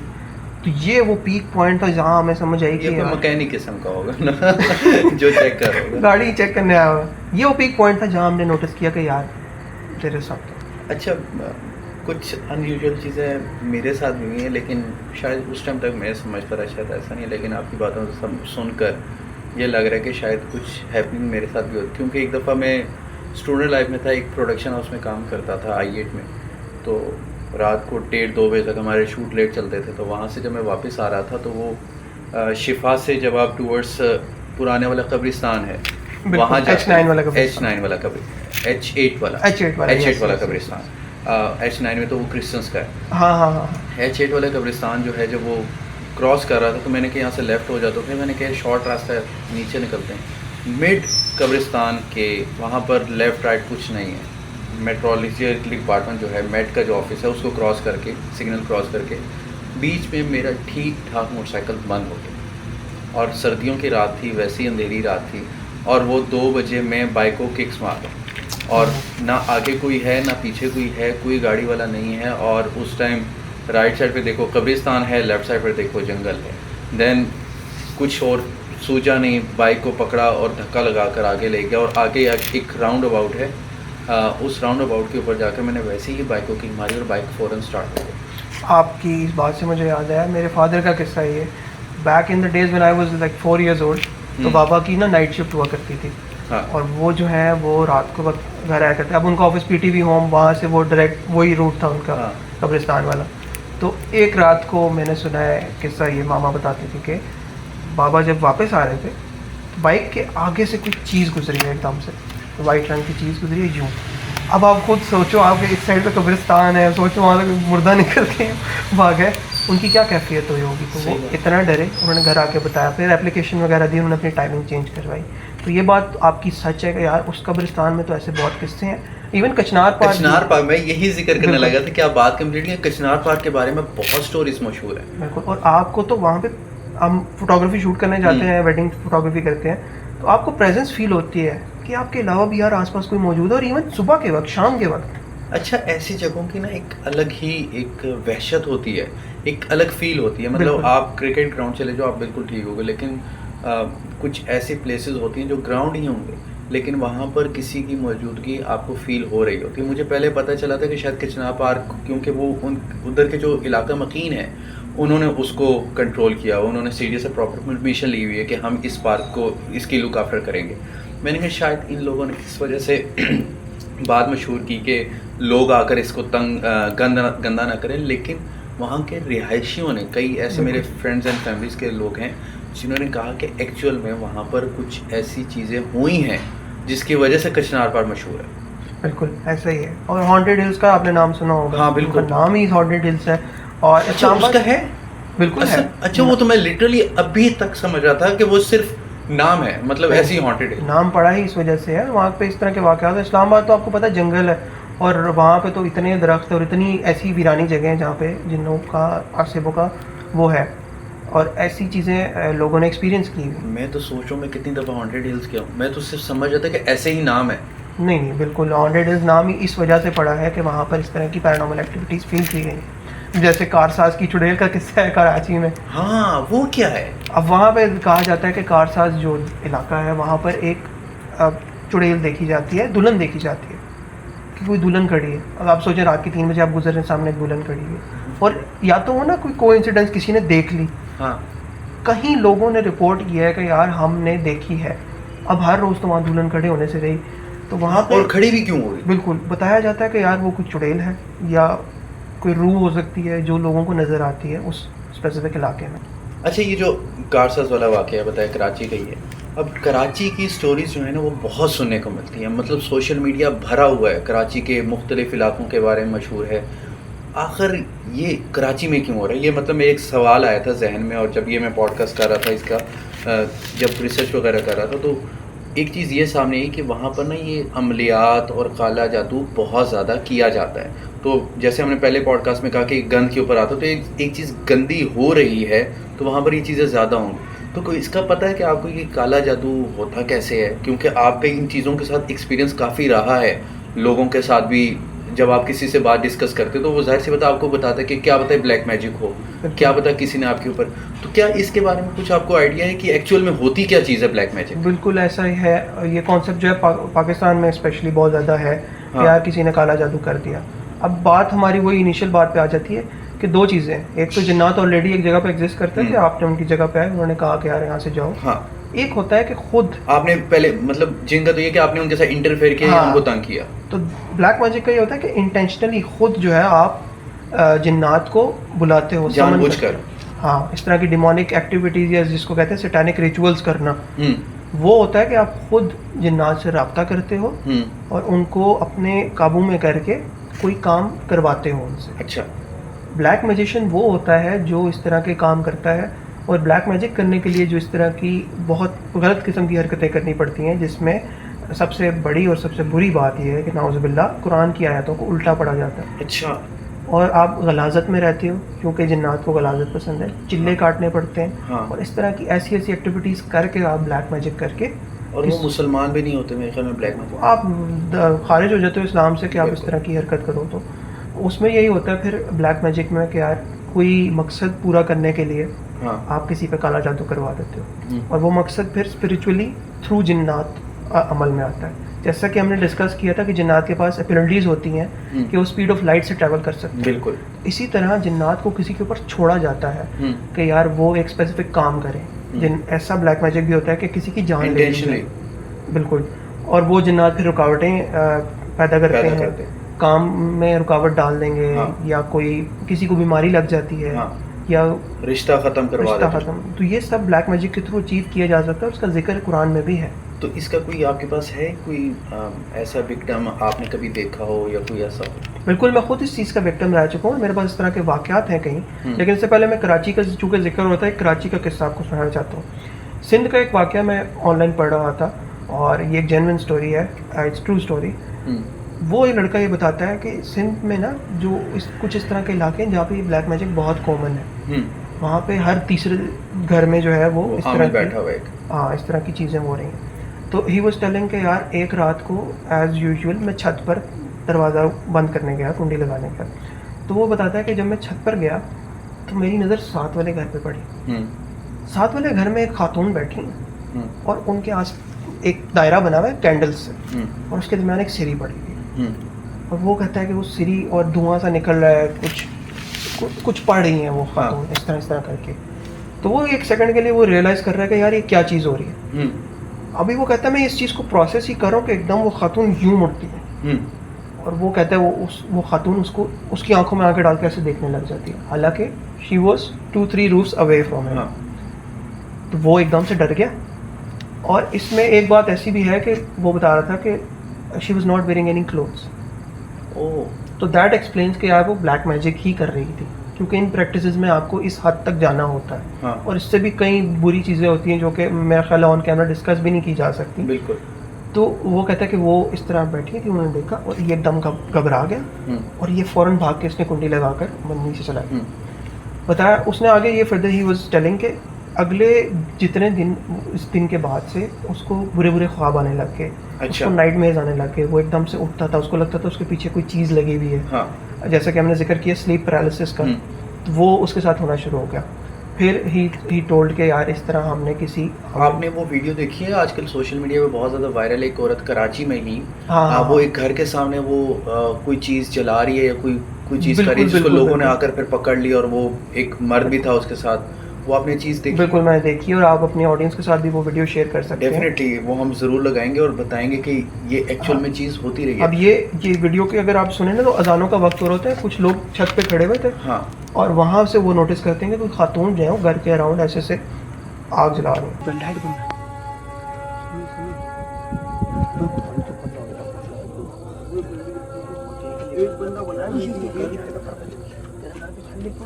[SPEAKER 2] तो ये वो पीक पॉइंट था जहाँ हमें समझ आई कि
[SPEAKER 1] ये मैकेनिक किस्म का होगा ना जो चेक कर रहा होगा,
[SPEAKER 2] गाड़ी चेक करने आया हुआ। ये वो पीक पॉइंट था जहाँ हमने नोटिस किया कि यार तेरे साथ।
[SPEAKER 1] अच्छा, कुछ अनयूजुअल चीज़ें मेरे साथ भी हुई हैं, लेकिन शायद उस टाइम तक मैं समझता रहा शायद ऐसा नहीं है, लेकिन आपकी बातों से सुनकर ये लग रहा है कि शायद कुछ हैपनिंग मेरे साथ भी होती। क्योंकि एक दफ़ा मैं स्टूडेंट लाइफ में था, एक प्रोडक्शन हाउस में काम करता था I8 में। तो रात को 1:30-2 बजे तक हमारे शूट लेट चलते थे। तो वहाँ से जब मैं वापस आ रहा था तो वो शिफा से जब आप टूवर्ड्स पुराने वाला कब्रिस्तान है वहाँ
[SPEAKER 2] H9 वाला
[SPEAKER 1] H8 वाला कब्रिस्तान, H9 में तो वो क्रिश्चियंस का है।
[SPEAKER 2] हाँ।
[SPEAKER 1] H8 वाला कब्रिस्तान जो है, जब वो क्रॉस कर रहा था तो मैंने कहा यहाँ से लेफ़्ट हो जाता, फिर मैंने कहा शॉर्ट रास्ता है, नीचे निकलते हैं। मिड कब्रिस्तान के वहाँ पर लेफ़्ट राइट कुछ नहीं है। मेट्रोलॉजी डिपार्टमेंट जो है, मेट का जो ऑफिस है, उसको क्रॉस करके, सिग्नल क्रॉस करके बीच में मेरा ठीक ठाक मोटरसाइकिल बंद हो गया। और सर्दियों की रात थी, वैसी अंधेरी रात थी, और वो 2 बजे मैं बाइक को किक्स मार रहा, और ना आगे कोई है ना पीछे कोई है, कोई गाड़ी वाला नहीं है। और उस टाइम राइट साइड पे देखो कब्रिस्तान है, लेफ़्ट साइड पे देखो जंगल है। देन कुछ और सूझा नहीं, बाइक को पकड़ा और धक्का लगा कर आगे ले गया। और आगे एक राउंड अबाउट है, उस राउंड अबाउट के ऊपर जाकर मैंने वैसे ही बाइक को किक मारी और बाइक फ़ौरन स्टार्ट हो गई।
[SPEAKER 2] आपकी इस बात से मुझे याद आया मेरे फादर का किस्सा। ये back in the days when I was like 4 years old, तो बाबा की ना नाइट शिफ्ट हुआ करती थी।
[SPEAKER 1] हाँ।
[SPEAKER 2] और वो जो है वो रात को वक्त घर आया करते। अब उनका ऑफिस PTV होम, वहाँ से वो डायरेक्ट वही रूट था उनका।
[SPEAKER 1] हाँ।
[SPEAKER 2] कब्रिस्तान वाला। तो एक रात को मैंने सुना है किस्सा, ये मामा बताती थी कि बाबा जब वापस आ रहे थे, बाइक के आगे से कुछ चीज़ गुजरी है एकदम से, वाइट रंग की चीज़ गुजरी है यूँ। अब आप खुद सोचो, आपके इस साइड पे कब्रिस्तान है, सोचो वहाँ से मुर्दा निकल के भाग है, उनकी क्या कैफियत हुई होगी। तो वो इतना डरे, उन्होंने घर आके बताया, फिर एप्लीकेशन वगैरह दी, उन्होंने अपनी टाइमिंग चेंज करवाई। तो ये बात आपकी सच है कि यार उस कब्रिस्तान में तो ऐसे बहुत किस्से हैं। इवन कचनार पार्क
[SPEAKER 1] मैं यही जिक्र करने लगा था कि आप बात कंप्लीट किया। कचनार पार्क के बारे में बहुत स्टोरीज मशहूर है।
[SPEAKER 2] बिल्कुल। और आपको तो वहाँ पे हम फोटोग्राफी शूट करने जाते हैं, वेडिंग फोटोग्राफी करते हैं, तो आपको प्रेजेंस फील होती है कि आपके अलावा भी यार आसपास कोई मौजूद है। और इवन सुबह के वक्त, शाम के वक्त।
[SPEAKER 1] अच्छा, ऐसी जगहों की ना एक अलग ही एक वहशत होती है, एक अलग फील होती है। मतलब आप क्रिकेट ग्राउंड चले जाओ, आप बिल्कुल ठीक होगे, लेकिन कुछ ऐसी प्लेसेस होती हैं जो ग्राउंड ही होंगे, लेकिन वहाँ पर किसी की मौजूदगी आपको फील हो रही होती है। मुझे पहले पता चला था कि शायद कचनार पार्क, क्योंकि वो उधर के जो इलाका मकीन है उन्होंने उसको कंट्रोल किया, उन्होंने सीडी से प्रॉपर परमिशन ली हुई है कि हम इस पार्क को इसकी लुक आफ्टर करेंगे। मैंने कहा शायद इन लोगों ने इस वजह से बात मशहूर की कि लोग आकर इसको गंदा ना करें, लेकिन वहाँ के रिहायशियों ने, कई ऐसे मेरे फ्रेंड्स एंड फैमिलीज़ के लोग हैं जिन्होंने कहा कि एक्चुअल में वहाँ पर कुछ ऐसी चीज़ें हुई हैं जिसकी वजह से कचनार पार्क मशहूर है।
[SPEAKER 2] बिल्कुल ऐसा ही है। और हॉन्टेड हिल्स का आपने नाम सुना होगा।
[SPEAKER 1] हाँ बिल्कुल,
[SPEAKER 2] नाम ही हॉन्टेड हिल्स है। और
[SPEAKER 1] अच्छा उसका है?
[SPEAKER 2] बिल्कुल है।
[SPEAKER 1] अच्छा वो तो मैं लिटरली अभी तक समझ रहा था कि वो सिर्फ नाम है, मतलब ऐसे ही हॉन्टेड है।
[SPEAKER 2] नाम पड़ा ही इस वजह से है, वहाँ पे इस तरह के वाक़यात है। इस्लामाबाद तो आपको पता है जंगल है, और वहाँ पे तो इतने दरख्त और इतनी ऐसी वीरानी जगह हैं जहाँ पे जिन्नों का, आसिबों का वो है, और ऐसी चीज़ें लोगों ने एक्सपीरियंस की हुई।
[SPEAKER 1] मैं तो सोच रहा हूँ मैं कितनी दफ़ा हॉन्टेड हिल्स गया हूँ, मैं तो सिर्फ समझ रहा था कि ऐसे ही नाम है।
[SPEAKER 2] नहीं, बिल्कुल हॉन्टेड हिल्स नाम ही इस वजह से पड़ा है कि वहाँ पर इस तरह की पैरानॉर्मल एक्टिविटीज़ फील की गई। जैसे कारसाज की चुड़ैल का किस्सा है कराची में।
[SPEAKER 1] हाँ वो क्या है?
[SPEAKER 2] अब वहाँ पे कहा जाता है कि कारसाज जो इलाका है वहाँ पर एक चुड़ैल देखी जाती है, दुल्हन देखी जाती है कि कोई दुल्हन खड़ी है। अब आप सोचें रात के 3 बजे आप गुजर रहे हैं, सामने एक दुल्हन खड़ी है, और या तो वो ना कोई कोइंसिडेंस किसी ने देख ली,
[SPEAKER 1] हाँ
[SPEAKER 2] कहीं लोगों ने रिपोर्ट किया है कि यार हमने देखी है। अब हर रोज़ तो वहाँ दुल्हन खड़े होने से रही, तो वहाँ पे
[SPEAKER 1] और खड़ी भी क्यों हो गई?
[SPEAKER 2] बिल्कुल बताया जाता है कि यार वो कोई चुड़ैल है या कोई रूह हो सकती है जो लोगों को नज़र आती है उस स्पेसिफिक इलाके में।
[SPEAKER 1] अच्छा ये जो कारसाज वाला वाक़या बताया कराची का ही है। अब कराची की स्टोरीज़ जो है ना वो बहुत सुनने को मिलती हैं, मतलब सोशल मीडिया भरा हुआ है, कराची के मुख्तलिफ़ इलाकों के बारे में मशहूर है। आखिर ये कराची में क्यों हो रहा है? ये मतलब मेरे एक सवाल आया था जहन में, और जब ये मैं पॉडकास्ट कर रहा था इसका, जब रिसर्च वगैरह कर रहा था, तो एक चीज़ ये सामने आई कि वहाँ पर ना ये अमलियात और काला जादू बहुत ज़्यादा किया जाता है। तो जैसे हमने पहले पॉडकास्ट में कहा कि गंद के ऊपर आता, तो एक चीज़ गंदी हो रही है तो वहाँ पर ये चीज़ें ज़्यादा होंगी। तो कोई इसका पता है कि आपको ये काला जादू होता कैसे है? क्योंकि आपका इन चीज़ों के साथ एक्सपीरियंस काफ़ी रहा है, लोगों के साथ भी जब आप किसी से बात डिस्कस करते हो तो वो जाहिर सी बात आपको बताता है कि क्या पता है ब्लैक मैजिक हो, क्या पता किसी ने आपके ऊपर। तो क्या इसके बारे में कुछ आपको आइडिया है कि एक्चुअल में होती क्या चीज़ है ब्लैक मैजिक?
[SPEAKER 2] बिल्कुल ऐसा ही है। ये कॉन्सेप्ट जो है पाकिस्तान में स्पेशली बहुत ज़्यादा है कि यार किसी ने काला जादू कर दिया। अब बात हमारी वही इनिशियल बात पे आ जाती है कि दो चीज़ें हैं। एक तो जिन्नात ऑलरेडी एक जगह पे एग्जिस्ट करते थे, आपने उनकी जगह पे आए, उन्होंने कहा कि यार यहाँ से जाओ।
[SPEAKER 1] हाँ।
[SPEAKER 2] एक होता है कि खुद
[SPEAKER 1] आपने पहले मतलब जिन का तो ये कि आपने उनके साथ इंटरफेयर किया,
[SPEAKER 2] हाँ,
[SPEAKER 1] उनको तंग किया।
[SPEAKER 2] तो ब्लैक मैजिक का ये होता है कि इंटेंशनली खुद जो है आप जिन्नात को बुलाते हो
[SPEAKER 1] जानबूझकर।
[SPEAKER 2] हाँ, इस तरह की डिमोनिक एक्टिविटीज़ या जिसको कहते हैं सैटानिक रिचुअल्स करना, वो होता है कि आप खुद जिन्नात से रब्ता करते हो और उनको अपने काबू में करके कोई काम करवाते हो उनसे।
[SPEAKER 1] अच्छा।
[SPEAKER 2] ब्लैक मैजिशियन वो होता है जो इस तरह के काम करता है, और ब्लैक मैजिक करने के लिए जो इस तरह की बहुत गलत किस्म की हरकतें करनी पड़ती हैं, जिसमें सबसे बड़ी और सबसे बुरी बात यह है कि नाउज़ुबिल्लाह कुरान की आयतों को उल्टा पढ़ा जाता है।
[SPEAKER 1] अच्छा।
[SPEAKER 2] और आप गलाजत में रहते हो, क्योंकि जिन्नात को गलाजत पसंद है, चिल्ले काटने पड़ते हैं।
[SPEAKER 1] हाँ।
[SPEAKER 2] और इस तरह की ऐसी ऐसी एक्टिविटीज़ करके आप ब्लैक मैजिक करके,
[SPEAKER 1] और वो मुसलमान भी नहीं होते मेरे ख्याल में ब्लैक मैजिक,
[SPEAKER 2] आप खारिज हो जाते हो इस्लाम से कि आप इस तरह की हरकत करो। तो उसमें यही होता है फिर ब्लैक मैजिक में कि यार कोई मकसद पूरा करने के लिए
[SPEAKER 1] हाँ।
[SPEAKER 2] आप किसी पे काला जादू करवा देते हो, और वो मकसद फिर स्पिरिचुअली थ्रू जिन्नात अमल में आता है। जैसा कि हमने डिस्कस किया था कि जिन्नात के पास एबिलिटीज़ होती हैं कि वो स्पीड ऑफ लाइट से ट्रैवल कर सकते हैं।
[SPEAKER 1] बिल्कुल।
[SPEAKER 2] इसी तरह जिन्नात को किसी के ऊपर छोड़ा जाता है कि यार वो एक स्पेसिफिक काम करें। ऐसा ब्लैक मैजिक भी होता है कि किसी की जान ले ली। बिल्कुल। और वो जिन्नात फिर रुकावटें पैदा करते हैं, काम में रुकावट डाल देंगे। हाँ। या कोई किसी को बीमारी लग जाती है। हाँ। या रिश्ता ख़त्म करवा देते हैं। तो ये सब ब्लैक मैजिक के थ्रू अचीव किया जा सकता है, उसका जिक्र कुरान में भी है।
[SPEAKER 1] तो इसका कोई आपके पास है कोई ऐसा विक्टिम आपने कभी देखा हो या कोई ऐसा हो?
[SPEAKER 2] बिल्कुल, मैं खुद इस चीज़ का विक्टिम रह चुका हूँ, मेरे पास इस तरह के वाक़यात हैं कहीं। लेकिन इससे पहले मैं कराची का चूँकि जिक्र होता है, कराची का किस्सा आपको सुनाना चाहता हूँ। सिंध का एक वाक़या मैं ऑनलाइन पढ़ रहा था, और ये एक जेन्युइन स्टोरी है, इट्स ट्रू स्टोरी। वो एक लड़का ये बताता है कि सिंध में ना जो कुछ इस तरह के इलाके हैं जहाँ पे ब्लैक मैजिक बहुत कॉमन है। वहाँ पे हर तीसरे घर में जो है वो इस तरह बैठा हुआ है। हाँ, इस तरह की चीज़ें हो रही हैं। तो ही वाज टेलिंग कि यार एक रात को एज़ यूजुअल मैं छत पर दरवाज़ा बंद करने गया, कुंडी लगाने का। तो वो बताता है कि जब मैं छत पर गया तो मेरी नज़र साथ वाले घर पे पड़ी। साथ वाले घर में एक खातून बैठी और उनके आस एक दायरा बना हुआ है कैंडल्स से, और उसके दरमियान एक सिरी पड़ी हुई। और वो कहता है कि वो सिरी और धुआं सा निकल रहा है, कुछ कुछ पढ़ रही हैं वो खातून, इस तरह करके। तो वो एक सेकंड के लिए वो रियलाइज़ कर रहा है कि यार ये क्या चीज़ हो रही है। अभी वो कहता है मैं इस चीज़ को प्रोसेस ही कर रहा हूँ कि एकदम वो खातून यूँ मुड़ती है, और वो कहता है वो खातून उसको उसकी आंखों में आंखें डाल के ऐसे देखने लग जाती है, हालांकि she was 2-3 roofs away from him. तो वो एकदम से डर गया। और इसमें एक बात ऐसी भी है कि वो बता रहा था कि she was not wearing any clothes. तो दैट एक्सप्लेन्स कि यार वो ब्लैक मैजिक ही कर रही थी, क्योंकि इन प्रैक्टिसेस में आपको इस हद तक जाना होता है। और इससे भी कई बुरी चीज़ें होती हैं जो कि मेरा ख्याल ऑन कैमरा डिस्कस भी नहीं की जा सकती।
[SPEAKER 1] बिल्कुल।
[SPEAKER 2] तो वो कहता है कि वो इस तरह बैठी थी, उन्होंने देखा और ये एकदम घबरा गया और ये फ़ौरन भाग के इसने कुंडी लगाकर मन्नी से चला गया। बताया उसने आगे ये फर्दर ही वाज टेलिंग के अगले जितने दिन, इस दिन के बाद से उसको बुरे बुरे ख्वाब आने लग गए। उसको नाइट मेयर्स आने लग गए। वो एकदम से उठता था, उसको लगता था उसके पीछे कोई चीज़ लगी हुई है। जैसा कि हमने जिक्र किया स्लीप पैरालिसिस का, तो वो उसके साथ होना शुरू हो गया। फिर ही टोल्ड के यार इस तरह हमने किसी,
[SPEAKER 1] आपने वो वीडियो देखी है आजकल सोशल मीडिया पे बहुत ज़्यादा वायरल, एक औरत कराची में ही वो एक घर के सामने वो कोई चीज़ जला रही है या कोई चीज़ कर रही है, जिसको लोगों ने आकर फिर पकड़ लिया और वो एक मर्द भी था उसके साथ। वो आपने चीज़ देखी?
[SPEAKER 2] बिल्कुल मैंने देखी, और आप अपनी ऑडियंस के साथ भी वो वीडियो शेयर कर सकते हैं।
[SPEAKER 1] डेफिनेटली वो हम ज़रूर लगाएंगे और बताएंगे कि ये एक्चुअल में चीज़ होती रही है।
[SPEAKER 2] अब ये वीडियो के अगर आप सुने ना, तो अजानों का वक्त हो रहा होता है, कुछ लोग छत पे खड़े हुए थे और वहाँ से वो नोटिस करते हैं कि कोई खातून जो है वो घर के अराउंड ऐसे से आग जला रही है।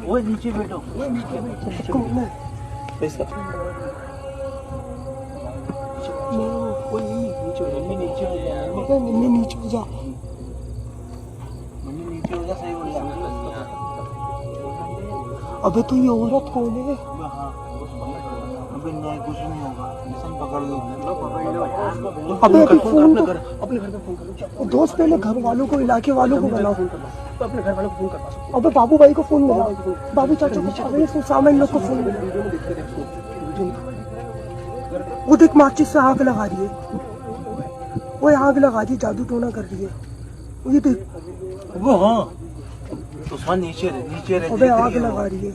[SPEAKER 3] वो नीचे बैठो, वो नीचे बैठो, पैसा कोई नीचे हो जा, मम्मी नीचे हो जा, मम्मी नीचे हो जा, सही हो जा। अबे तू ये औरत कौन है? अबे नहीं कुछ नहीं होगा, सब पकड़ लो, अबे फोन कर, अपने घर पे फोन करो, दोस्त पहले घर वालों को, इलाके वालों को बुलाओ, अपने घर वालों को फोन कर। अबे बाबू भाई को फोन मिला, बाबू चाचा को, सामने लोग को फोन मिला। वो देख माचिस से आग लगा रही है, वो आग लगा रही है, जादू टोना कर रही है। ये देख वो, हाँ तो नीचे रहे। अबे आग लगा रही है।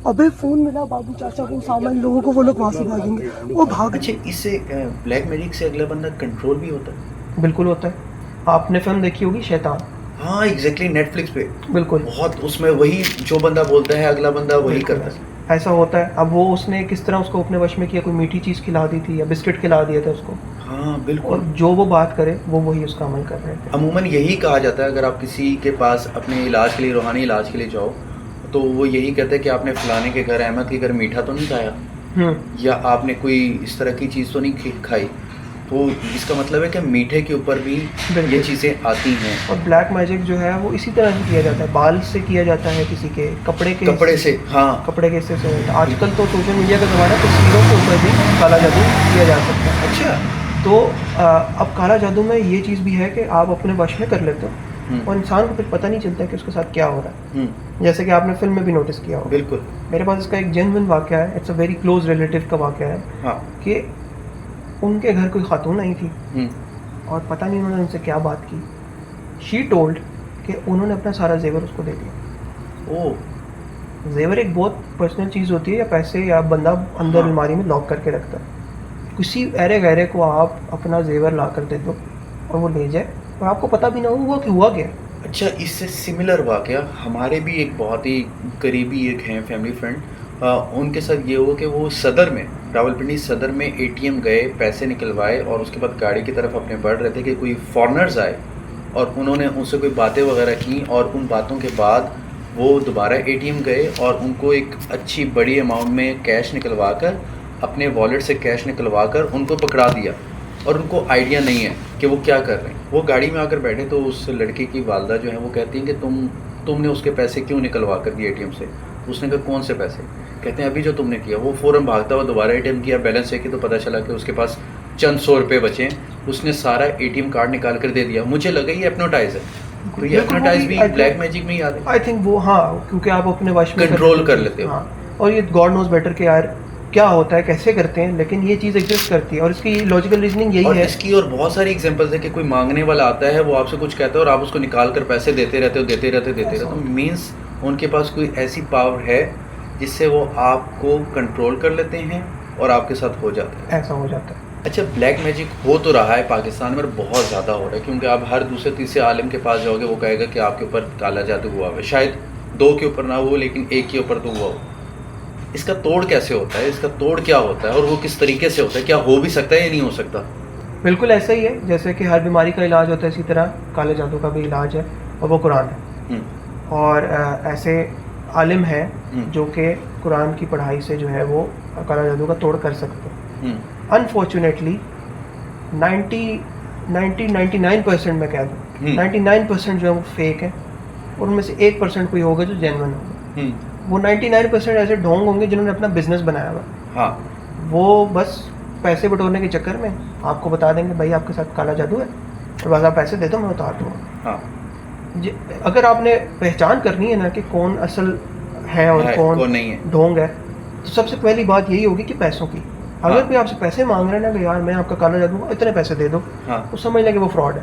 [SPEAKER 3] अबे फोन मिला बाबू चाचा को, सामान्य लोगों को, वो लोग वहाँ से भागेंगे, वो भाग।
[SPEAKER 1] अच्छा, इससे ब्लैक मैजिक से अगला बंदा कंट्रोल भी होता है?
[SPEAKER 2] बिल्कुल होता है। आपने फिल्म देखी होगी शैतान?
[SPEAKER 1] हाँ एग्जैक्टली, नेटफ्लिक्स पे।
[SPEAKER 2] बिल्कुल,
[SPEAKER 1] बहुत उसमें वही जो बंदा बोलता है अगला बंदा वही करता है।
[SPEAKER 2] ऐसा होता है। अब वो उसने किस तरह उसको अपने वश में किया, कोई मीठी चीज़ खिला दी थी या बिस्किट खिला दिया था उसको।
[SPEAKER 1] हाँ बिल्कुल।
[SPEAKER 2] और जो वो बात करे वो वही उसका अमल कर रहे थे।
[SPEAKER 1] अमूमन यही कहा जाता है, अगर आप किसी के पास अपने इलाज के लिए, रूहानी इलाज के लिए जाओ, तो वो यही कहते हैं कि आपने फलाने के घर, अहमद के घर मीठा तो नहीं खाया, या आपने कोई इस तरह की चीज़ तो नहीं खाई। तो इसका मतलब है कि मीठे के ऊपर भी ये चीज़ें आती हैं।
[SPEAKER 2] और ब्लैक मैजिक जो है वो इसी तरह से किया जाता है, बाल से किया जाता है, किसी के कपड़े से। हाँ, कपड़े के हिस्से से। आजकल तो सोशल मीडिया का ज़माना, तस्वीरों के ऊपर भी काला जादू किया जा सकता है।
[SPEAKER 1] अच्छा,
[SPEAKER 2] तो अब काला जादू में ये चीज़ भी है कि आप अपने वश में कर लेते हो और इंसान को फिर पता नहीं चलता कि उसके साथ क्या हो रहा है। जैसे कि आपने फिल्म में भी नोटिस किया हो।
[SPEAKER 1] बिल्कुल।
[SPEAKER 2] मेरे पास इसका एक जेन्युइन वाक़या है, it's a very close relative का वाक़या है।
[SPEAKER 1] हाँ। कि
[SPEAKER 2] उनके घर कोई खातून आई थी और पता नहीं उन्होंने उनसे क्या बात की। शी टोल्ड कि उन्होंने अपना सारा जेवर उसको दे दिया।
[SPEAKER 1] ओह।
[SPEAKER 2] जेवर एक बहुत पर्सनल चीज़ होती है, या पैसे या बंदा अंदर अलमारी में लॉक करके रखता है। किसी अरे गहरे को आप अपना जेवर ला कर दे दो और वो ले जाए और आपको पता भी ना हुआ कि हुआ क्या।
[SPEAKER 1] अच्छा, इससे सिमिलर वाक़या हमारे भी एक बहुत ही करीबी एक हैं फैमिली फ्रेंड, उनके साथ ये हुआ कि वो सदर में, रावलपिंडी सदर में एटीएम गए, पैसे निकलवाए और उसके बाद गाड़ी की तरफ अपने बढ़ रहे थे कि कोई फॉरेनर्स आए और उन्होंने उनसे कोई बातें वगैरह की, और उन बातों के बाद वो दोबारा एटीएम गए और उनको एक अच्छी बड़ी अमाउंट में कैश निकलवा कर, अपने वॉलेट से कैश निकलवा कर उनको पकड़ा दिया, और उनको आइडिया नहीं है कि वो क्या कर रहे हैं। वो गाड़ी में आकर बैठे तो उस लड़के की वालदा जो है वो कहती हैं कि तुमने उसके पैसे क्यों निकलवा कर दिए एटीएम से। उसने कहा कौन से पैसे? कहते हैं अभी जो तुमने किया। वो फ़ौरन भागता हुआ दोबारा एटीएम किया, बैलेंस चेक किया तो पता चला कि उसके पास चंद 100 रुपये बचे हैं। उसने सारा एटीएम कार्ड निकाल कर दे दिया। मुझे लगा ये हिप्नोटाइज है, तो ये हिप्नोटाइज भी ब्लैक मैजिक में ही आता है।
[SPEAKER 2] आई थिंक वो, हाँ, क्योंकि आप अपने वश में
[SPEAKER 1] कंट्रोल कर लेते हो।
[SPEAKER 2] हाँ, और ये गॉड नोज बेटर कि यार क्या होता है, कैसे करते हैं, लेकिन ये चीज़ एग्जिस्ट करती है और इसकी लॉजिकल रीजनिंग यही है।
[SPEAKER 1] इसकी और बहुत सारी एग्जांपल्स है कि कोई मांगने वाला आता है, वो आपसे कुछ कहता है और आप उसको निकाल कर पैसे देते रहते हो। तो मीन्स उनके पास कोई ऐसी पावर है जिससे वो आपको कंट्रोल कर लेते हैं और आपके साथ हो जाता है?
[SPEAKER 2] ऐसा हो जाता है।
[SPEAKER 1] अच्छा, ब्लैक मैजिक हो तो रहा है पाकिस्तान में, बहुत ज़्यादा हो रहा है, क्योंकि आप हर दूसरे तीसरे आलिम के पास जाओगे वो कहेगा कि आपके ऊपर काला जादू हुआ है। शायद 2 के ऊपर ना हो लेकिन 1 के ऊपर तो हुआ हो। इसका तोड़ कैसे होता है, इसका तोड़ क्या होता है और वो किस तरीके से होता है? क्या हो भी सकता है या नहीं हो सकता?
[SPEAKER 2] बिल्कुल ऐसा ही है, जैसे कि हर बीमारी का इलाज होता है इसी तरह काले जादू का भी इलाज है, और वो कुरान है। और ऐसे आलिम हैं जो कि कुरान की पढ़ाई से जो है वो काला जादू का तोड़ कर सकते हैं। अनफॉर्चुनेटली 99% मैं कह दूँ 99% जो है वो फेक है, और उनमें से 1% कोई होगा जो जेन्युइन होगा। वो 99% ऐसे ढोंग होंगे जिन्होंने अपना बिजनेस बनाया हुआ।
[SPEAKER 1] हाँ,
[SPEAKER 2] वो बस पैसे बटोरने के चक्कर में आपको बता देंगे भाई आपके साथ काला जादू है, और बस आप पैसे दे दो मैं उतार दूँगा।
[SPEAKER 1] हाँ,
[SPEAKER 2] अगर आपने पहचान करनी है ना कि कौन असल है और कौन
[SPEAKER 1] नहीं है,
[SPEAKER 2] ढोंग है, तो सबसे पहली बात यही होगी कि पैसों की। अगर कोई आपसे पैसे मांग रहे हैं ना कि यार मैं आपका काला जादू इतने पैसे दे दो, तो समझ लें कि वो फ्रॉड है,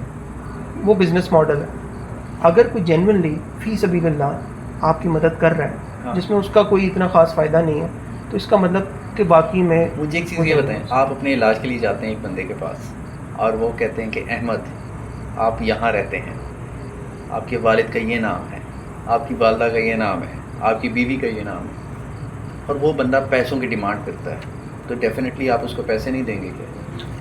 [SPEAKER 2] वो बिजनेस मॉडल है। अगर कोई जेन्युइनली फी सबीलिल्लाह आपकी मदद कर रहा है जिसमें उसका कोई इतना खास फ़ायदा नहीं है, तो इसका मतलब कि बाकी में।
[SPEAKER 1] मुझे एक चीज़ ये बताएं, आप अपने इलाज के लिए जाते हैं एक बंदे के पास और वो कहते हैं कि अहमद आप यहाँ रहते हैं, आपके वालिद का ये नाम है, आपकी वालदा का ये नाम है, आपकी बीवी का ये नाम है, और वो बंदा पैसों की डिमांड करता है, तो डेफिनेटली आप उसको पैसे नहीं देंगे क्या?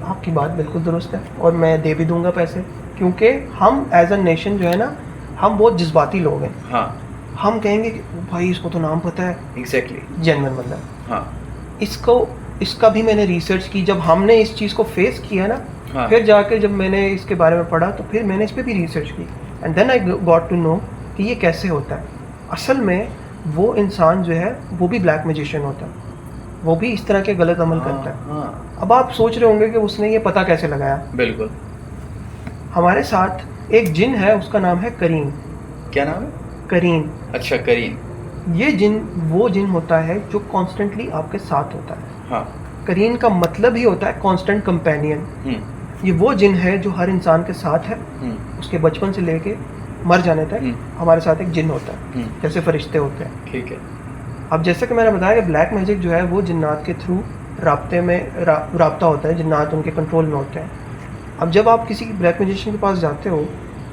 [SPEAKER 2] आपकी बात बिल्कुल दुरुस्त है, और मैं दे भी दूंगा पैसे, क्योंकि हम एज अ नेशन जो है ना, हम बहुत जज्बाती लोग हैं।
[SPEAKER 1] हाँ,
[SPEAKER 2] हम कहेंगे कि भाई इसको तो नाम पता है,
[SPEAKER 1] एग्जैक्टली,
[SPEAKER 2] जेन्युइन बंदा।
[SPEAKER 1] हाँ,
[SPEAKER 2] इसका भी मैंने रिसर्च की, जब हमने इस चीज़ को फेस किया ना,
[SPEAKER 1] हाँ,
[SPEAKER 2] फिर जाके जब मैंने इसके बारे में पढ़ा तो फिर मैंने इस पर भी रिसर्च की, and then I got to know कि ये कैसे होता है। असल में वो इंसान जो है वो भी ब्लैक मैजिशियन होता है, वो भी इस तरह के गलत अमल करता है।
[SPEAKER 1] हाँ,
[SPEAKER 2] अब आप सोच रहे होंगे कि उसने ये पता कैसे लगाया।
[SPEAKER 1] बिल्कुल।
[SPEAKER 2] हमारे साथ एक जिन है, उसका नाम है करीन।
[SPEAKER 1] क्या नाम है?
[SPEAKER 2] करीन।
[SPEAKER 1] अच्छा, करीन।
[SPEAKER 2] ये जिन वो जिन होता है जो कॉन्स्टेंटली आपके साथ होता है।
[SPEAKER 1] हाँ,
[SPEAKER 2] करीन का मतलब ही होता है कॉन्स्टेंट कंपेनियन। ये वो जिन है जो हर इंसान के साथ है, उसके बचपन से लेके मर जाने तक हमारे साथ एक जिन होता है, जैसे फरिश्ते होते हैं।
[SPEAKER 1] ठीक है।
[SPEAKER 2] अब जैसे कि मैंने बताया कि ब्लैक मैजिक जो है वो जिन्नात के थ्रू राब्ता होता है, जिन्नात उनके कंट्रोल में होते हैं। अब जब आप किसी ब्लैक मैजिशियन के पास जाते हो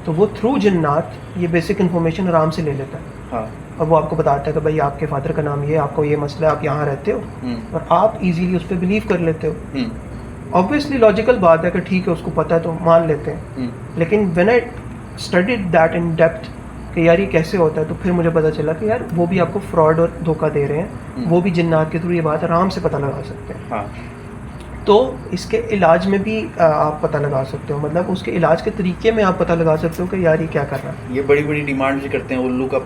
[SPEAKER 2] तो वो थ्रू जिन्नात ये बेसिक इन्फॉर्मेशन आराम से ले लेता है।
[SPEAKER 1] हाँ,
[SPEAKER 2] और वो आपको बताता है कि भाई आपके फादर का नाम ये, आपको ये मसला है, आप यहाँ रहते हो, और आप इजीली उस पर बिलीव कर लेते हो। ऑब्वियसली लॉजिकल बात है कि ठीक है उसको पता है तो मान लेते हैं, लेकिन when I studied that in depth कि यार ये कैसे होता है, तो फिर मुझे पता चला कि यार वो भी आपको फ्रॉड और धोखा दे रहे हैं। वो भी जिन्नात के थ्रू ये बात आराम से पता लगा सकते हैं।
[SPEAKER 1] हाँ,
[SPEAKER 2] तो इसके इलाज में भी आप पता लगा सकते हो, मतलब उसके इलाज के तरीके में आप पता लगा सकते हो कि यार ये क्या कर रहा है।
[SPEAKER 1] ये बड़ी बड़ी डिमांड भी करते हैं, उल्लू का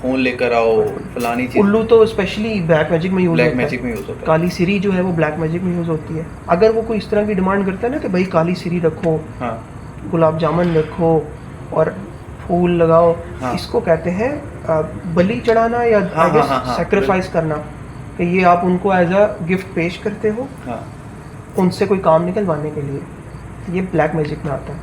[SPEAKER 1] खून लेकर आओ, फलानी चीज़।
[SPEAKER 2] उल्लू तो स्पेशली ब्लैक मैजिक में यूज़ होता है।
[SPEAKER 1] ब्लैक मैजिक में यूज़ होता है।
[SPEAKER 2] काली सिरी जो है वो ब्लैक मैजिक में यूज़ होती है। अगर वो कोई इस तरह की डिमांड करता है ना कि भाई काली सिरी रखो,
[SPEAKER 1] हाँ,
[SPEAKER 2] गुलाब जामुन रखो और फूल लगाओ,
[SPEAKER 1] हाँ,
[SPEAKER 2] इसको कहते हैं बलि चढ़ाना या सैक्रिफाइस करना, कि ये आप उनको एज अ गिफ्ट पेश करते हो
[SPEAKER 1] हाँ,
[SPEAKER 2] उनसे कोई काम निकलवाने के लिए। ये ब्लैक मैजिक में आता है।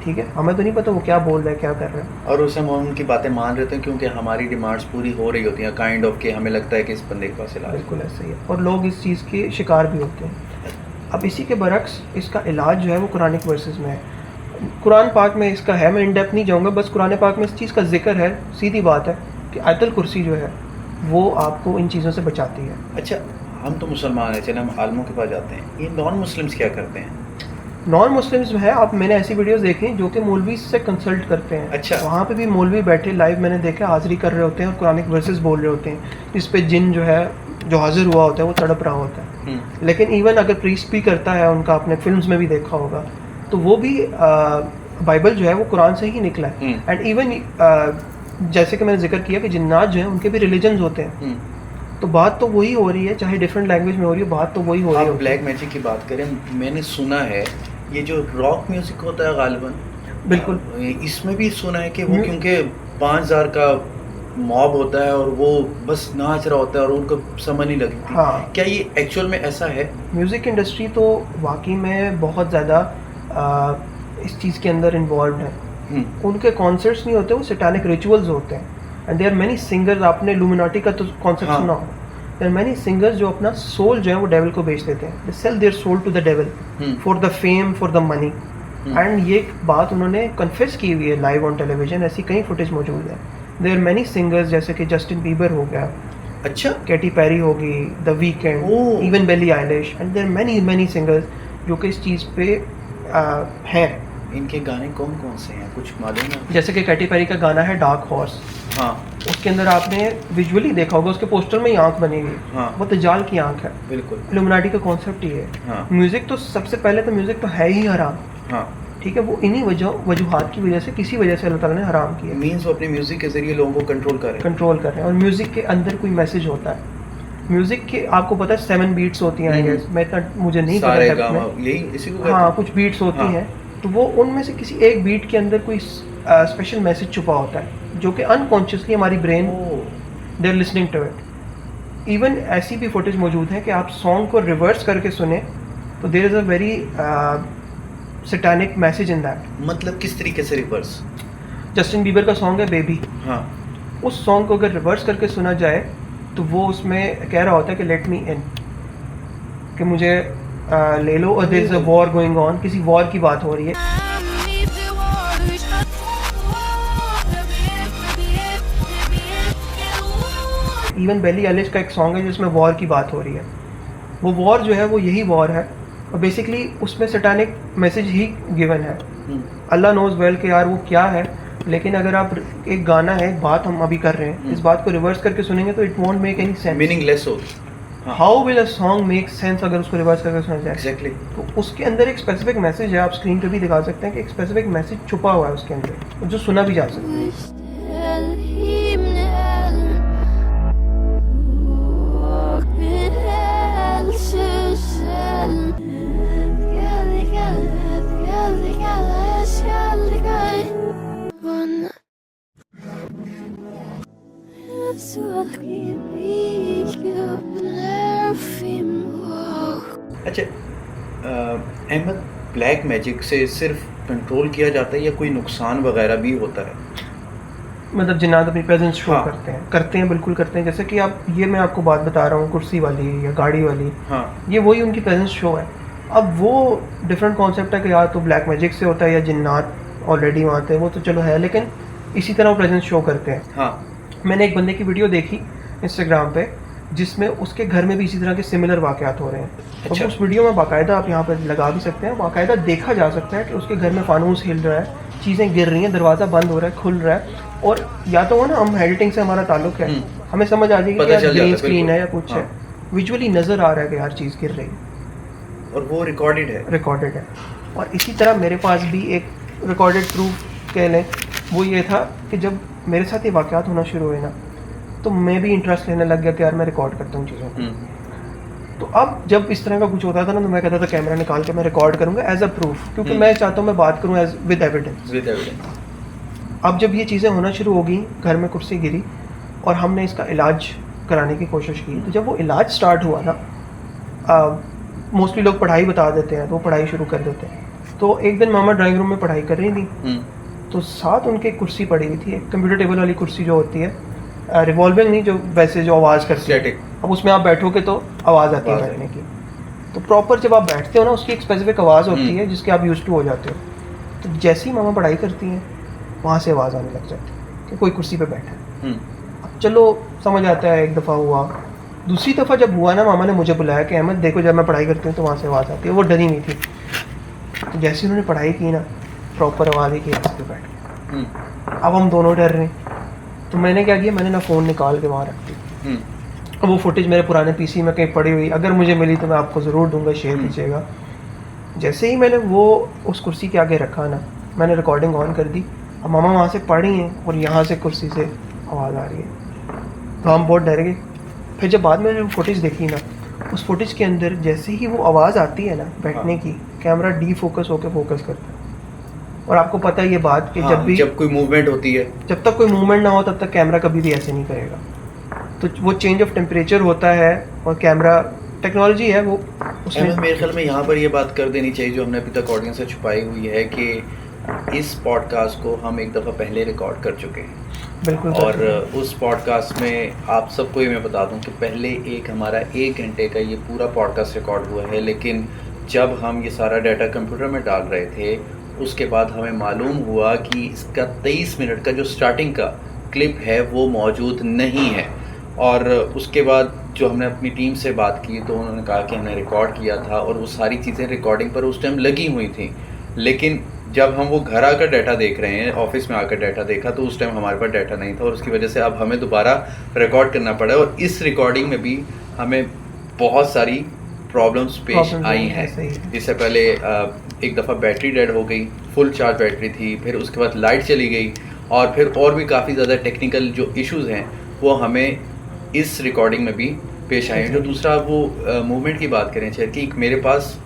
[SPEAKER 2] ठीक है, हमें तो नहीं पता वो क्या बोल रहा है, क्या कर रहा है,
[SPEAKER 1] और उसे हम उनकी बातें मान रहे हैं क्योंकि हमारी डिमांड्स पूरी हो रही होती हैं, काइंड ऑफ के हमें लगता है कि इस बंदे के पास इलाज है।
[SPEAKER 2] बिल्कुल ऐसा ही है, और लोग इस चीज़ के शिकार भी होते हैं। अब इसी के बरक्स इसका इलाज जो है वो कुरानिक वर्सेस में है। कुरान पाक में इसका है, मैं इन डेप्थ नहीं जाऊँगा, बस कुरान पाक में इस चीज़ का जिक्र है। सीधी बात है कि आयतुल कुर्सी जो है वो आपको इन चीज़ों से बचाती है।
[SPEAKER 1] अच्छा, हम तो मुसलमान हैं, चले हम आलमों के पास जाते हैं, ये नॉन मुस्लिम्स क्या करते हैं?
[SPEAKER 2] नॉन मुस्लिम्स में है, आप मैंने ऐसी वीडियोस देखी जो कि मौलवी से कंसल्ट करते हैं।
[SPEAKER 1] अच्छा,
[SPEAKER 2] वहाँ पे भी मौलवी बैठे लाइव मैंने देखा, हाजिरी कर रहे होते हैं और कुरानिक वर्सेस बोल रहे होते हैं, इस पे जिन जो है जो हाजिर हुआ होता है वो तड़प रहा होता है। लेकिन इवन अगर प्रीस्ट भी करता है उनका, आपने फिल्म्स में भी देखा होगा, तो वो भी बाइबल जो है वो कुरान से ही निकला है। एंड इवन जैसे कि मैंने जिक्र किया कि जिन्नात जो है उनके भी रिलीजन्स होते हैं, तो बात तो वही हो रही है, चाहे डिफरेंट लैंग्वेज में हो रही है, बात तो वही हो रही है।
[SPEAKER 1] आप ब्लैक मैजिक की बात करें, मैंने सुना है ये जो रॉक म्यूजिक होता है गालिबन,
[SPEAKER 2] बिल्कुल
[SPEAKER 1] इसमें भी सुना है कि वो क्योंकि 5000 का मॉब होता है और वो बस नाच रहा होता है और उनको समझ नहीं लगती।
[SPEAKER 2] हाँ,
[SPEAKER 1] क्या ये एक्चुअल में ऐसा है?
[SPEAKER 2] म्यूज़िक इंडस्ट्री तो वाकई में बहुत ज़्यादा इस चीज़ के अंदर इन्वॉल्व है। उनके कॉन्सर्ट्स नहीं होते, वो सैटानिक रिचुअल्स होते हैं। एंड देयर मैनी सिंगर्स, आपने लुमिनाटी का तो कॉन्सेप्ट
[SPEAKER 1] हाँ।
[SPEAKER 2] सुना हो, देयर मैनी सिंगर्स जो अपना सोल जो है वो डेविल को बेच देते हैं, they sell their soul to the devil for the fame, for the money. And ये बात उन्होंने कन्फेस की हुई है लाइव ऑन टेलीविजन, ऐसी कई फुटेज मौजूद है। देयर मैनी सिंगर्स जैसे कि जस्टिन बीबर हो गया,
[SPEAKER 1] अच्छा,
[SPEAKER 2] कैटी पेरी होगी, the weekend,
[SPEAKER 1] oh.
[SPEAKER 2] Even Billie Eilish, and there many singers जो कि इस चीज़ पे हैं।
[SPEAKER 1] इनके गाने कौन कौन से हैं, कुछ मालूम है?
[SPEAKER 2] जैसे कि कैटी पेरी का गाना है डार्क हॉर्स,
[SPEAKER 1] हाँ
[SPEAKER 2] उसके अंदर आपने विजुअली देखा होगा, उसके पोस्टर में ही आंख बनी हुई है,
[SPEAKER 1] हाँ
[SPEAKER 2] वो दज्जाल की आंख है।
[SPEAKER 1] बिल्कुल,
[SPEAKER 2] इल्यूमिनाटी का कॉन्सेप्ट ही है।
[SPEAKER 1] हाँ
[SPEAKER 2] म्यूजिक तो सबसे पहले तो म्यूजिक तो है ही हराम,
[SPEAKER 1] हाँ।
[SPEAKER 2] ठीक है, वो इन्हीं वजूहात की वजह से, किसी वजह से अल्लाह ताला ने हराम किया,
[SPEAKER 1] मीन्स वो अपनी म्यूजिक के जरिए लोगों को कंट्रोल कर रहे हैं।
[SPEAKER 2] कंट्रोल कर रहे हैं। और म्यूजिक के अंदर कोई मैसेज होता है, म्यूजिक के आपको पता है 7 बीट्स होती हैं, आई गेस, मैं इतना मुझे नहीं पता
[SPEAKER 1] सारे
[SPEAKER 2] depth
[SPEAKER 1] गामा
[SPEAKER 2] में।
[SPEAKER 1] यही इसी को कहते
[SPEAKER 2] हाँ
[SPEAKER 1] हैं।
[SPEAKER 2] कुछ बीट्स होती
[SPEAKER 1] हाँ।
[SPEAKER 2] हैं, तो वो उनमें से किसी एक बीट के अंदर कोई स्पेशल मैसेज छुपा होता है जो कि अनकॉन्शियसली हमारी brain
[SPEAKER 1] oh,
[SPEAKER 2] they are listening to it. Even ऐसी भी फुटेज मौजूद है कि आप सॉन्ग को रिवर्स करके सुने तो there is a very satanic message in that.
[SPEAKER 1] मतलब किस तरीके से रिवर्स?
[SPEAKER 2] जस्टिन बीबर का सॉन्ग है बेबी,
[SPEAKER 1] हाँ
[SPEAKER 2] उस सॉन्ग को अगर रिवर्स करके सुना जाए तो वो उसमें कह रहा होता है कि लेट मी इन, कि मुझे ले लो, और there is a war going on, किसी वॉर की बात हो रही है। इवन बेली एलिश का एक सॉन्ग है जिसमें वॉर की बात हो रही है, वो वॉर जो है वो यही वॉर है, और बेसिकली उसमें सैटानिक मैसेज ही गिवन है। अल्लाह नोज वेल कि यार वो क्या है, लेकिन अगर आप एक गाना है, एक बात हम अभी कर रहे हैं, इस बात को रिवर्स करके सुनेंगे तो it won't make any sense,
[SPEAKER 1] meaningless हो।
[SPEAKER 2] How will a song make sense अगर उसको रिवर्स करके सुना जाए।
[SPEAKER 1] एग्जैक्टली।
[SPEAKER 2] तो उसके अंदर एक स्पेसिफिक मैसेज है, आप स्क्रीन पे भी दिखा सकते हैं कि एक स्पेसिफिक मैसेज छुपा हुआ है उसके अंदर, जो सुना भी जा सकता है।
[SPEAKER 1] अच्छा, अहमद, ब्लैक मैजिक से सिर्फ कंट्रोल किया जाता है या कोई नुकसान वगैरह भी होता है?
[SPEAKER 2] मतलब जिन्नात अपनी प्रेजेंस शो
[SPEAKER 1] हाँ।
[SPEAKER 2] करते हैं, बिल्कुल करते हैं। जैसे कि आप, ये मैं आपको बात बता रहा हूँ कुर्सी वाली या गाड़ी वाली,
[SPEAKER 1] हाँ
[SPEAKER 2] ये वही उनकी प्रेजेंस शो है। अब वो डिफरेंट कॉन्सेप्ट है कि यार तो ब्लैक मैजिक से होता है या जिन्नात ऑलरेडी वहाँ थे, वो तो चलो है, लेकिन इसी तरह वो प्रेजेंस शो करते हैं।
[SPEAKER 1] हाँ
[SPEAKER 2] मैंने एक बंदे की वीडियो देखी इंस्टाग्राम पे जिसमें उसके घर में भी इसी तरह के सिमिलर वाक़यात हो रहे हैं।
[SPEAKER 1] अच्छा।
[SPEAKER 2] तो उस वीडियो में बाकायदा आप यहाँ पर लगा भी सकते हैं, बाकायदा देखा जा सकता है कि उसके घर में फानूस हिल रहा है, चीज़ें गिर रही हैं, दरवाज़ा बंद हो रहा है, खुल रहा है, और या तो वो ना, हम एडिटिंग से हमारा ताल्लुक है, हमें समझ आ जाएगी कि
[SPEAKER 1] पता
[SPEAKER 2] यार
[SPEAKER 1] चल
[SPEAKER 2] ग्रीन
[SPEAKER 1] जाता है,
[SPEAKER 2] स्क्रीन है या
[SPEAKER 1] बिल्कुल।
[SPEAKER 2] कुछ
[SPEAKER 1] हाँ।
[SPEAKER 2] है, विजुअली नज़र आ रहा है कि यार चीज़ गिर रही है,
[SPEAKER 1] और वो रिकॉर्डेड है।
[SPEAKER 2] रिकॉर्डेड है। और इसी तरह मेरे पास भी एक रिकॉर्डेड प्रूफ कह लें, वो ये था कि जब मेरे साथ ये वाक़यात होना शुरू हुए ना, तो मैं भी इंटरेस्ट लेने लग गया कि यार मैं रिकॉर्ड करता हूँ चीज़ों को। तो अब जब इस तरह का कुछ होता था ना, तो मैं कहता था कैमरा निकाल के मैं रिकॉर्ड करूँगा एज अ प्रूफ, क्योंकि मैं चाहता हूँ मैं बात करूँ as with evidence.
[SPEAKER 1] With evidence.
[SPEAKER 2] अब जब ये चीज़ें होना शुरू हो गई, घर में कुर्सी गिरी और हमने इसका इलाज कराने की कोशिश की, तो जब वो इलाज स्टार्ट हुआ ना, मोस्टली लोग पढ़ाई बता देते हैं, तो वो पढ़ाई शुरू कर देते हैं। तो एक दिन मामा ड्राइंग रूम में पढ़ाई कर रही थी, तो साथ उनके कुर्सी पड़ी हुई थी, एक कंप्यूटर टेबल वाली कुर्सी जो होती है, रिवॉल्विंग नहीं, जो वैसे जो आवाज़ करती है,
[SPEAKER 1] Static।
[SPEAKER 2] अब उसमें आप बैठोगे तो आवाज़ आती है बैठने की। तो प्रॉपर जब आप बैठते हो ना, उसकी एक स्पेसिफिक आवाज़ होती है जिसके आप यूज टू हो जाते हो। तो जैसे ही मामा पढ़ाई करती हैं, वहाँ से आवाज़ आने लग जाती है कि कोई कुर्सी पे बैठा है। अब चलो समझ आता है, एक दफ़ा हुआ, दूसरी दफ़ा जब हुआ ना, मामा ने मुझे बुलाया कि अहमद देखो, जब मैं पढ़ाई करती हूँ तो वहाँ से आवाज़ आती है। वो डरी हुई थी, तो जैसे उन्होंने पढ़ाई की ना, प्रॉपर आवाज़ ही की, पे बैठ गए। अब हम दोनों डर रहे हैं, तो मैंने क्या किया, मैंने ना फ़ोन निकाल के वहाँ रख दी। अब वो फुटेज मेरे पुराने पीसी में कहीं पड़ी हुई, अगर मुझे मिली तो मैं आपको ज़रूर दूंगा, शेयर कीजिएगा। जैसे ही मैंने वो उस कुर्सी के आगे रखा ना, मैंने रिकॉर्डिंग ऑन कर दी। अब मामा वहाँ से पढ़ रही हैं और यहाँ से कुर्सी से आवाज़ आ रही है, तो हम बहुत डर गए। फिर जब बाद में मैंने फुटेज देखी ना, उस फुटेज के अंदर जैसे ही वो आवाज़ आती है ना बैठने की, कैमरा डी फोकस होकर फोकस करता है। और आपको पता है ये बात कि जब
[SPEAKER 1] कोई मूवमेंट होती है,
[SPEAKER 2] जब तक कोई मूवमेंट ना हो तब तक कैमरा कभी भी ऐसे नहीं करेगा। तो वो चेंज ऑफ टेम्परेचर होता है, और कैमरा टेक्नोलॉजी है वो उसमें।
[SPEAKER 1] मेरे ख्याल में यहाँ पर ये बात कर देनी चाहिए जो हमने अभी तक ऑडियंस से छुपाई हुई है, कि इस पॉडकास्ट को हम एक दफ़ा पहले रिकॉर्ड कर चुके हैं।
[SPEAKER 2] बिल्कुल कर
[SPEAKER 1] और
[SPEAKER 2] सकते
[SPEAKER 1] उस पॉडकास्ट में आप सबको ये मैं बता दूं कि पहले एक हमारा 1 घंटे का ये पूरा पॉडकास्ट रिकॉर्ड हुआ है, लेकिन जब हम ये सारा डाटा कंप्यूटर में डाल रहे थे उसके बाद हमें मालूम हुआ कि इसका 23 मिनट का जो स्टार्टिंग का क्लिप है वो मौजूद नहीं है। और उसके बाद जो हमने अपनी टीम से बात की तो उन्होंने कहा कि हमने रिकॉर्ड किया था और वो सारी चीज़ें रिकॉर्डिंग पर उस टाइम लगी हुई थी, लेकिन जब हम वो घर आकर डाटा देख रहे हैं, ऑफिस में आकर डाटा देखा तो उस टाइम हमारे पास डाटा नहीं था और उसकी वजह से अब हमें दोबारा रिकॉर्ड करना पड़ा। और इस रिकॉर्डिंग में भी हमें बहुत सारी प्रॉब्लम्स पेश आई हैं। इससे पहले एक दफ़ा बैटरी डेड हो गई, फुल चार्ज बैटरी थी, फिर उसके बाद लाइट चली गई और फिर और भी काफ़ी ज़्यादा टेक्निकल जो इश्यूज़ हैं वो हमें इस रिकॉर्डिंग में भी पेश आए हैं। जो दूसरा वो मूवमेंट की बात करें कि एक मेरे पास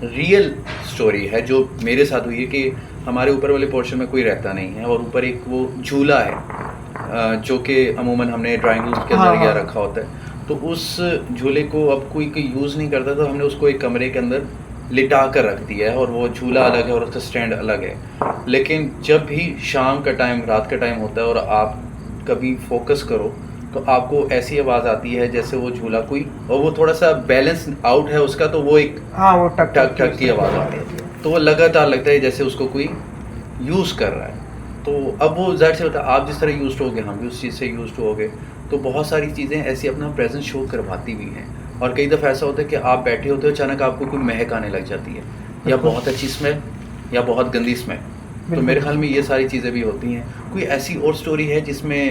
[SPEAKER 1] रियल स्टोरी है जो मेरे साथ हुई है कि हमारे ऊपर वाले पोर्शन में कोई रहता नहीं है और ऊपर एक वो झूला है जो कि अमूमन हमने ड्राइंग रूम के अंदर या रखा होता है। तो उस झूले को अब कोई यूज़ नहीं करता तो हमने उसको एक कमरे के अंदर लिटा कर रख दिया है और वो झूला अलग है और उसका स्टैंड अलग है। लेकिन जब भी शाम का टाइम, रात का टाइम होता है और आप कभी फोकस करो तो आपको ऐसी आवाज़ आती है जैसे वो झूला कोई, और वो थोड़ा सा बैलेंस आउट है उसका, तो वो एक
[SPEAKER 2] वो टक
[SPEAKER 1] टक टक की आवाज़ आती है, तो वो लगातार लगता है जैसे उसको कोई यूज़ कर रहा है। तो अब वो ज़ाहिर से होता है आप जिस तरह यूज़ हो गए, हम भी उस चीज़ से यूज़ हो गए, तो बहुत सारी चीज़ें ऐसी अपना प्रेजेंस शो करवाती भी हैं। और कई दफ़ा ऐसा होता है कि आप बैठे होते हो, अचानक आपको कोई महक आने लग जाती है, या बहुत अच्छी स्मेल या बहुत गंदी स्मेल। तो मेरे ख्याल में ये सारी चीज़ें भी होती हैं। कोई ऐसी और स्टोरी है जिसमें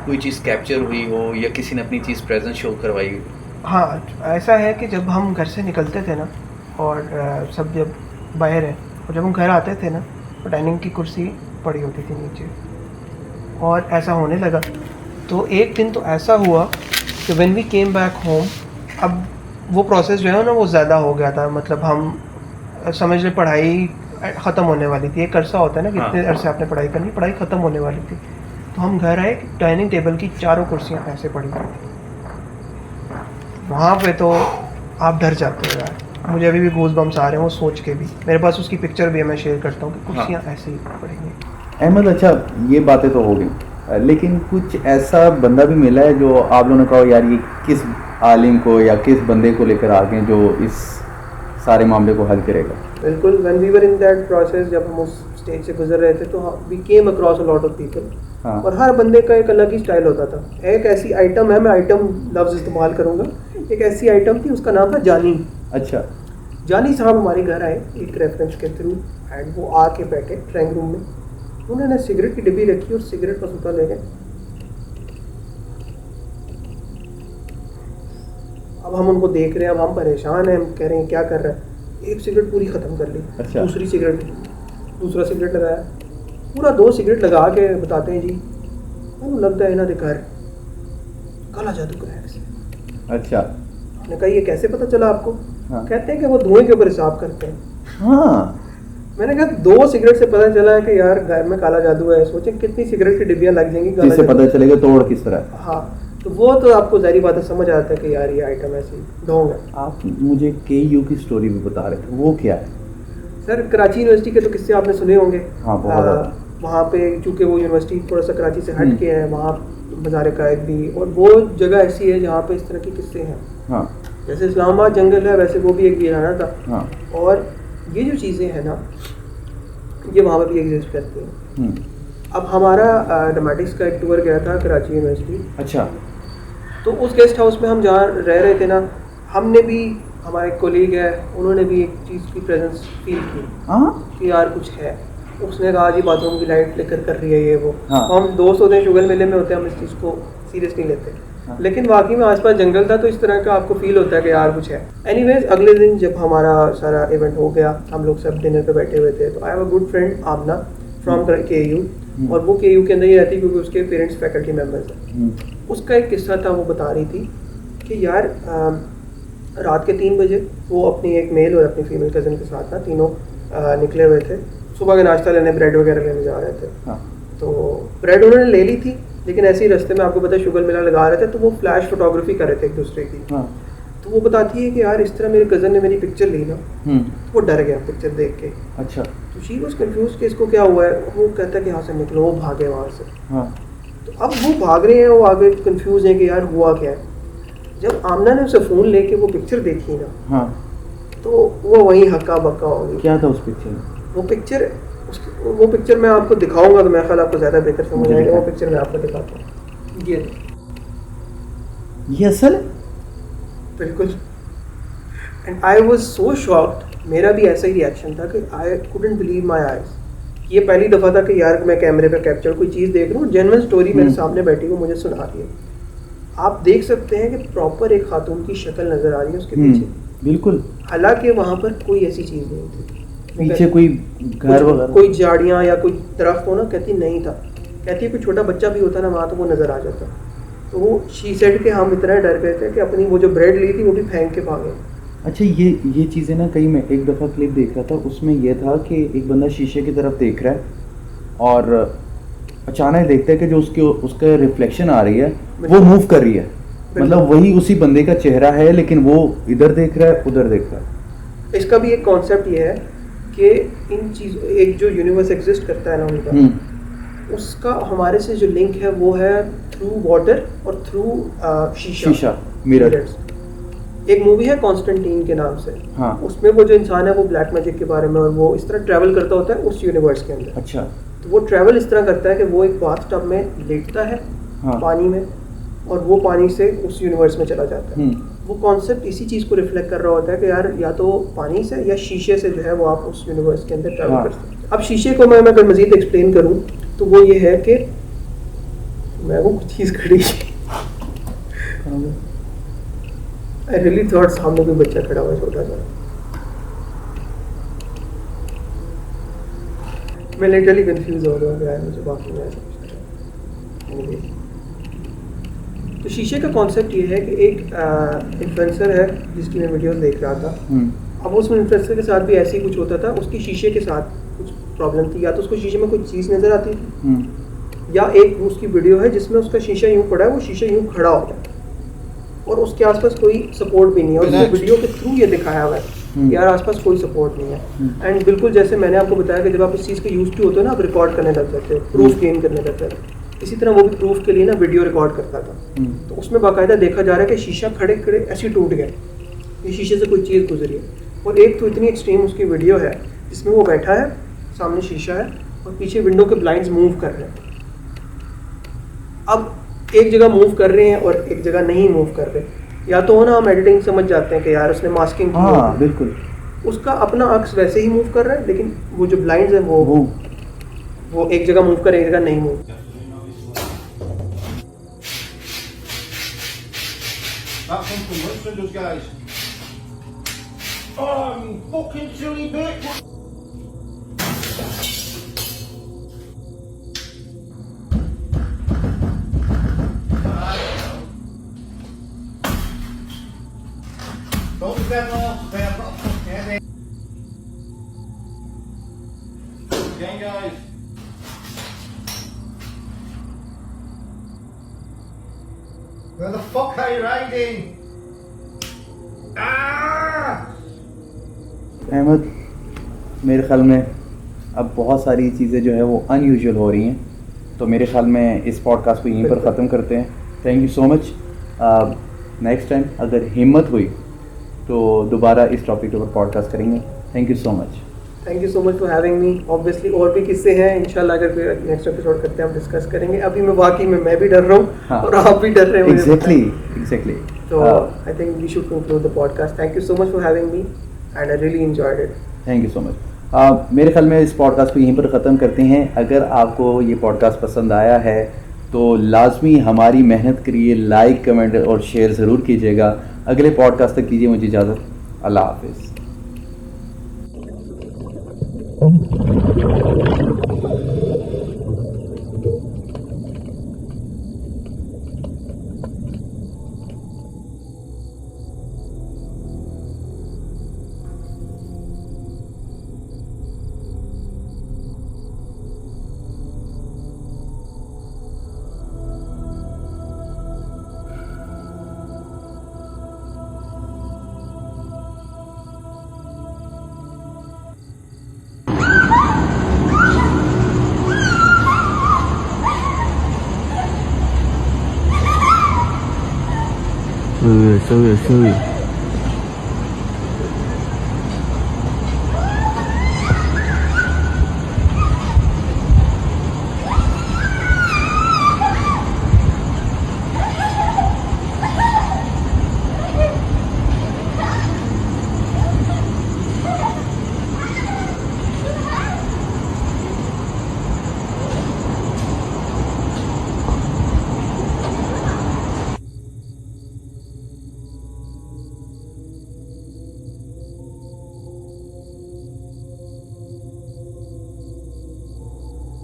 [SPEAKER 1] कोई चीज़ कैप्चर हुई हो या किसी ने अपनी चीज़ प्रेजेंस शो करवाई हो?
[SPEAKER 2] हाँ, ऐसा है कि जब हम घर से निकलते थे ना और सब जब बाहर हैं और जब हम घर आते थे ना तो डाइनिंग की कुर्सी पड़ी होती थी नीचे, और ऐसा होने लगा। तो एक दिन तो ऐसा हुआ कि when we came back home, अब वो प्रोसेस जो है ना वो ज़्यादा हो गया था। मतलब हम समझ लें पढ़ाई ख़त्म होने वाली थी। एक अरसा होता है ना कि इतने अरसे आपने पढ़ाई करनी, पढ़ाई ख़त्म होने वाली थी। तो हम घर आए, डाइनिंग टेबल की चारों कुर्सियाँ ऐसे पड़ी हुई थी। वहाँ पे तो आप डर जाते हो यार, मुझे अभी भी गूज़ बम्स आ रहे हैं वो सोच के भी। मेरे पास उसकी पिक्चर भी है, मैं शेयर करता हूँ कि कुर्सियाँ ऐसे ही पड़ी हुई।
[SPEAKER 4] अहमद, अच्छा ये बातें तो हो गई, लेकिन कुछ ऐसा बंदा भी मिला है जो आप लोगों ने कहा यार ये किस आलिम को या किस बंदे को लेकर आ गए जो इस सारे मामले को हल करेगा?
[SPEAKER 2] बिल्कुल, when we were in that process, जब हम उस स्टेज से गुजर रहे थे तो we came across a lot of people. और हर बंदे का एक अलग ही स्टाइल होता था। एक ऐसी आइटम है, मैं आइटम लफ्ज़ इस्तेमाल करूँगा, एक ऐसी आइटम थी उसका नाम था जानी।
[SPEAKER 4] अच्छा।
[SPEAKER 2] जानी साहब हमारे घर आए एक रेफरेंस के थ्रू, एंड वो आके बैठे ड्राइंग रूम में, उन्होंने सिगरेट की डिब्बी रखी और सिगरेट का सूता ले गए। अब हम उनको देख रहे हैं, अब हम परेशान हैं, हम कह रहे हैं क्या कर रहा है। एक सिगरेट पूरी ख़त्म कर ली।
[SPEAKER 4] अच्छा।
[SPEAKER 2] दूसरी सिगरेट, दूसरा सिगरेट लगाया, पूरा 2 सिगरेट लगा के बताते हैं जी मैंने लगता है इन्होंने घर काला जादू कराया किसी।
[SPEAKER 4] अच्छा।
[SPEAKER 2] मैंने कहा ये कैसे पता चला आपको?
[SPEAKER 4] हाँ।
[SPEAKER 2] कहते हैं कि वो धुएं के ऊपर हिसाब करते हैं।
[SPEAKER 4] हाँ।
[SPEAKER 2] मैंने कहा 2 सिगरेट से पता चला है कि यार घर में काला जादू है। सोचें कितनी सिगरेट की डिब्बियाँ लग जाएंगी,
[SPEAKER 4] जिससे पता चलेगा तोड़ किस तरह।
[SPEAKER 2] हाँ, तो वो तो आपको ज़ाहिर बात है समझ आता है कि यार ये आइटम ऐसी ढोंग है।
[SPEAKER 4] आप मुझे KU की स्टोरी भी बता रहे थे, वो क्या है?
[SPEAKER 2] सर कराची यूनिवर्सिटी के तो किस्से आपने सुने होंगे।
[SPEAKER 4] हाँ, बहुत।
[SPEAKER 2] वहाँ पे चूँकि वो यूनिवर्सिटी थोड़ा सा कराची से हट के है, वहाँ मज़ार कायद भी, और वो जगह ऐसी है जहाँ पे इस तरह के किस्से हैं।
[SPEAKER 4] हाँ।
[SPEAKER 2] जैसे इस्लामाबाद जंगल है, वैसे वो भी एक वीराना था।
[SPEAKER 4] हाँ।
[SPEAKER 2] और ये जो चीज़ें हैं ना, ये वहाँ पर भी एग्जिस्ट करती हैं। अब हमारा ड्रामेटिक्स का एक टूर गया था कराची यूनिवर्सिटी।
[SPEAKER 4] अच्छा।
[SPEAKER 2] तो उस गेस्ट हाउस में हम जहाँ रह रहे थे ना, हमने भी, हमारे कोलीग है, उन्होंने भी एक चीज़ की प्रेजेंस फील की।
[SPEAKER 4] हाँ।
[SPEAKER 2] कि यार कुछ है। उसने कहा जी बाथरूम की लाइट फ्लिकर कर रही है ये वो।
[SPEAKER 4] हाँ।
[SPEAKER 2] हम दोस्त होते हैं, शुगर मेले में होते हैं, हम इस चीज़ को सीरियस नहीं लेते।
[SPEAKER 4] हाँ।
[SPEAKER 2] लेकिन वाकई में आसपास जंगल था तो इस तरह का आपको फील होता है कि यार कुछ है। एनीवेज, अगले दिन जब हमारा सारा इवेंट हो गया, हम लोग सब डिनर पे बैठे हुए थे, तो I have a good friend Amna from KU, और वो KU के अंदर ही रहती क्योंकि उसके पेरेंट्स फैकल्टी मेम्बर्स हैं। उसका एक किस्सा था, वो बता रही थी कि यार रात के 3 बजे वो अपनी एक मेल और अपनी फीमेल कज़न के साथ ना तीनों निकले हुए थे। सुबह का नाश्ता लेने, ब्रेड वगैरह लेने जा रहे थे।
[SPEAKER 4] हाँ।
[SPEAKER 2] तो ब्रेड उन्होंने ले ली थी, लेकिन ऐसे ही रास्ते में आपको पता है शुगर मेला लगा रहे थे, तो वो फ्लैश फोटोग्राफी कर रहे थे एक दूसरे की।
[SPEAKER 4] हाँ।
[SPEAKER 2] तो वो बताती है कि यार इस तरह मेरे कज़न ने मेरी पिक्चर ली ना,
[SPEAKER 4] हम्म,
[SPEAKER 2] वो डर गया पिक्चर देख के।
[SPEAKER 4] अच्छा,
[SPEAKER 2] तो शी वॉज कन्फ्यूज कि इसको क्या हुआ है। वो कहता है कि यहाँ से निकलो, वो भागे वहाँ से।
[SPEAKER 4] हाँ,
[SPEAKER 2] तो अब वो भाग रहे हैं, वो आगे कंफ्यूज है कि यार हुआ क्या है। जब आमना ने उसे फ़ोन लेके वो पिक्चर देखी ना,
[SPEAKER 4] हाँ,
[SPEAKER 2] तो वो वहीं हक्का बक्का हो गई।
[SPEAKER 4] क्या था उस पिक्चर में?
[SPEAKER 2] वो पिक्चर मैं आपको दिखाऊंगा तो मेरा ख्याल आपको ज़्यादा बेहतर समझ
[SPEAKER 4] मुझे
[SPEAKER 2] आएगा। वो
[SPEAKER 4] दिखाएं।
[SPEAKER 2] पिक्चर मैं आपको दिखाता हूँ।
[SPEAKER 4] ये असल है?
[SPEAKER 2] बिल्कुल। And I was so shocked, मेरा भी ऐसा ही रिएक्शन था कि I couldn't believe my eyes. ये पहली दफ़ा था कि यार मैं कैमरे पे कैप्चर कोई चीज़ देख रहा हूँ, जेन्युइन स्टोरी मेरे सामने बैठी हुई मुझे सुना रही है। आप देख सकते हैं कि प्रॉपर एक खातून की शक्ल नज़र आ रही है उसके पीछे,
[SPEAKER 4] बिल्कुल।
[SPEAKER 2] हालांकि वहाँ पर कोई ऐसी चीज़ नहीं थी।
[SPEAKER 4] पीछे कोई घर वगैरह?
[SPEAKER 2] कोई झाड़ियाँ या कोई दरख्त हो ना, कहती नहीं था। कहती कोई छोटा बच्चा भी होता ना वहाँ तो वो नज़र आ जाता। तो वो शी सेड कि हम इतना डर गए थे कि अपनी वो जो ब्रेड ली थी वो भी फेंक के भागे।
[SPEAKER 4] अच्छा, ये चीज़ें ना, कहीं मैं एक दफ़ा क्लिप देख रहा था, उसमें ये था कि एक बंदा शीशे की तरफ देख रहा है और अचानक देखता है कि जो उसका रिफ्लेक्शन आ रही है वो मूव कर रही है, मतलब वही उसी बंदे का चेहरा है लेकिन वो इधर देख रहा है उधर देख रहा है।
[SPEAKER 2] इसका भी एक कॉन्सेप्ट ये है कि इन चीज़ एक जो यूनिवर्स एग्जिस्ट करता है ना उनका, उसका हमारे से जो लिंक है वो है थ्रू वाटर और थ्रू शीशा
[SPEAKER 4] मिरर।
[SPEAKER 2] एक मूवी है कॉन्स्टेंटीन के नाम से,
[SPEAKER 4] हाँ,
[SPEAKER 2] उसमें वो जो इंसान है वो ब्लैक मैजिक के बारे में और वो इस तरह ट्रैवल करता होता है उस यूनिवर्स के अंदर।
[SPEAKER 4] अच्छा,
[SPEAKER 2] तो वो ट्रैवल इस तरह करता है कि वो एक बाथ टब में लेटता है,
[SPEAKER 4] हाँ,
[SPEAKER 2] पानी में, और वो पानी से उस यूनिवर्स में चला जाता है। वो कॉन्सेप्ट इसी चीज़ को रिफ्लेक्ट कर रहा होता है कि यार या तो पानी से या शीशे से जो है वो आप उस यूनिवर्स के अंदर ट्रैवल कर सकते हैं। अब शीशे को मैं अगर मज़ीद एक्सप्लेन करूँ तो वो ये है कि मैं वो कुछ चीज़ खड़ी, आई रियली थॉट सामने कोई बच्चा खड़ा हुआ है छोटा सा। मैं लिटरली कंफ्यूज हो रहा हूँ यार, मुझे बाकी में ऐसा। तो शीशे का कॉन्सेप्ट ये है कि एक इन्फ्लुएंसर है जिसकी मैं वीडियोस देख रहा था। अब उस इन्फ्लुएंसर के साथ भी ऐसे ही कुछ होता था, उसकी शीशे के साथ कुछ प्रॉब्लम थी, या तो उसको शीशे में कोई चीज़ नज़र आती थी, या एक उसकी वीडियो है जिसमें उसका शीशा यूँ पड़ा है, वो शीशा यूँ खड़ा हो गया और उसके आसपास कोई सपोर्ट भी नहीं है, और उसकी वीडियो के थ्रू ये दिखाया हुआ है यार आसपास कोई सपोर्ट नहीं है। एंड बिल्कुल जैसे मैंने आपको बताया कि जब आप इस चीज़ के यूज टू होते हो ना, आप रिकॉर्ड करने लग जाते हो, प्रूफ गेन करने लग जाते हो। इसी तरह वो भी प्रूफ के लिए ना वीडियो रिकॉर्ड करता था। तो उसमें बाकायदा देखा जा रहा है कि शीशा खड़े खड़े ऐसे टूट गया, ये शीशे से कोई चीज़ गुजरी है। और एक तो इतनी एक्सट्रीम उसकी वीडियो है जिसमें वो बैठा है, सामने शीशा है और पीछे विंडो के ब्लाइंड्स मूव कर रहे हैं। अब एक जगह मूव कर रहे हैं और एक जगह नहीं मूव कर रहे, या तो ना हम एडिटिंग समझ जाते हैं कि यार उसने मास्किंग की,
[SPEAKER 4] हाँ बिल्कुल,
[SPEAKER 2] उसका अपना अक्स वैसे ही मूव कर रहा है, लेकिन वो जो ब्लाइंड्स है वो एक जगह मूव कर रहे, एक जगह नहीं move.
[SPEAKER 5] That's Uncle Winston, guys. Oh, you fucking silly bitch! Don't step off, man. I've got a fucking headache. Again, guys. Where the fuck are you riding? Ah!
[SPEAKER 4] Ahmad, मेरे ख्याल में अब बहुत सारी चीज़ें जो है वो अनयूजुअल हो रही हैं, तो मेरे ख्याल में इस पॉडकास्ट को यहीं पर ख़त्म करते हैं। Thank you so much. Next time अगर हिम्मत हुई तो दोबारा इस टॉपिक के ऊपर पॉडकास्ट करेंगे। Thank you so much.
[SPEAKER 2] Thank you so much for having me. Obviously और भी किस्से हैं, इंशाल्लाह अगर नेक्स्ट एपिसोड करते हैं हम डिस्कस करेंगे। अभी मैं वाकई में मैं भी डर रहा हूँ,
[SPEAKER 4] हाँ,
[SPEAKER 2] और आप भी डर रहे हैं।
[SPEAKER 4] एग्जैक्टली।
[SPEAKER 2] तो I think we should conclude the podcast. Thank you so much for having me and I really enjoyed it.
[SPEAKER 4] Thank you so much. मेरे ख्याल में इस पॉडकास्ट को यहीं पर ख़त्म करते हैं। अगर आपको ये पॉडकास्ट पसंद आया है तो लाजमी हमारी मेहनत करिए, लाइक कमेंट और शेयर ज़रूर कीजिएगा। अगले पॉडकास्ट तक कीजिए मुझे इजाज़त। अल्लाह हाफिज़।
[SPEAKER 6] sorry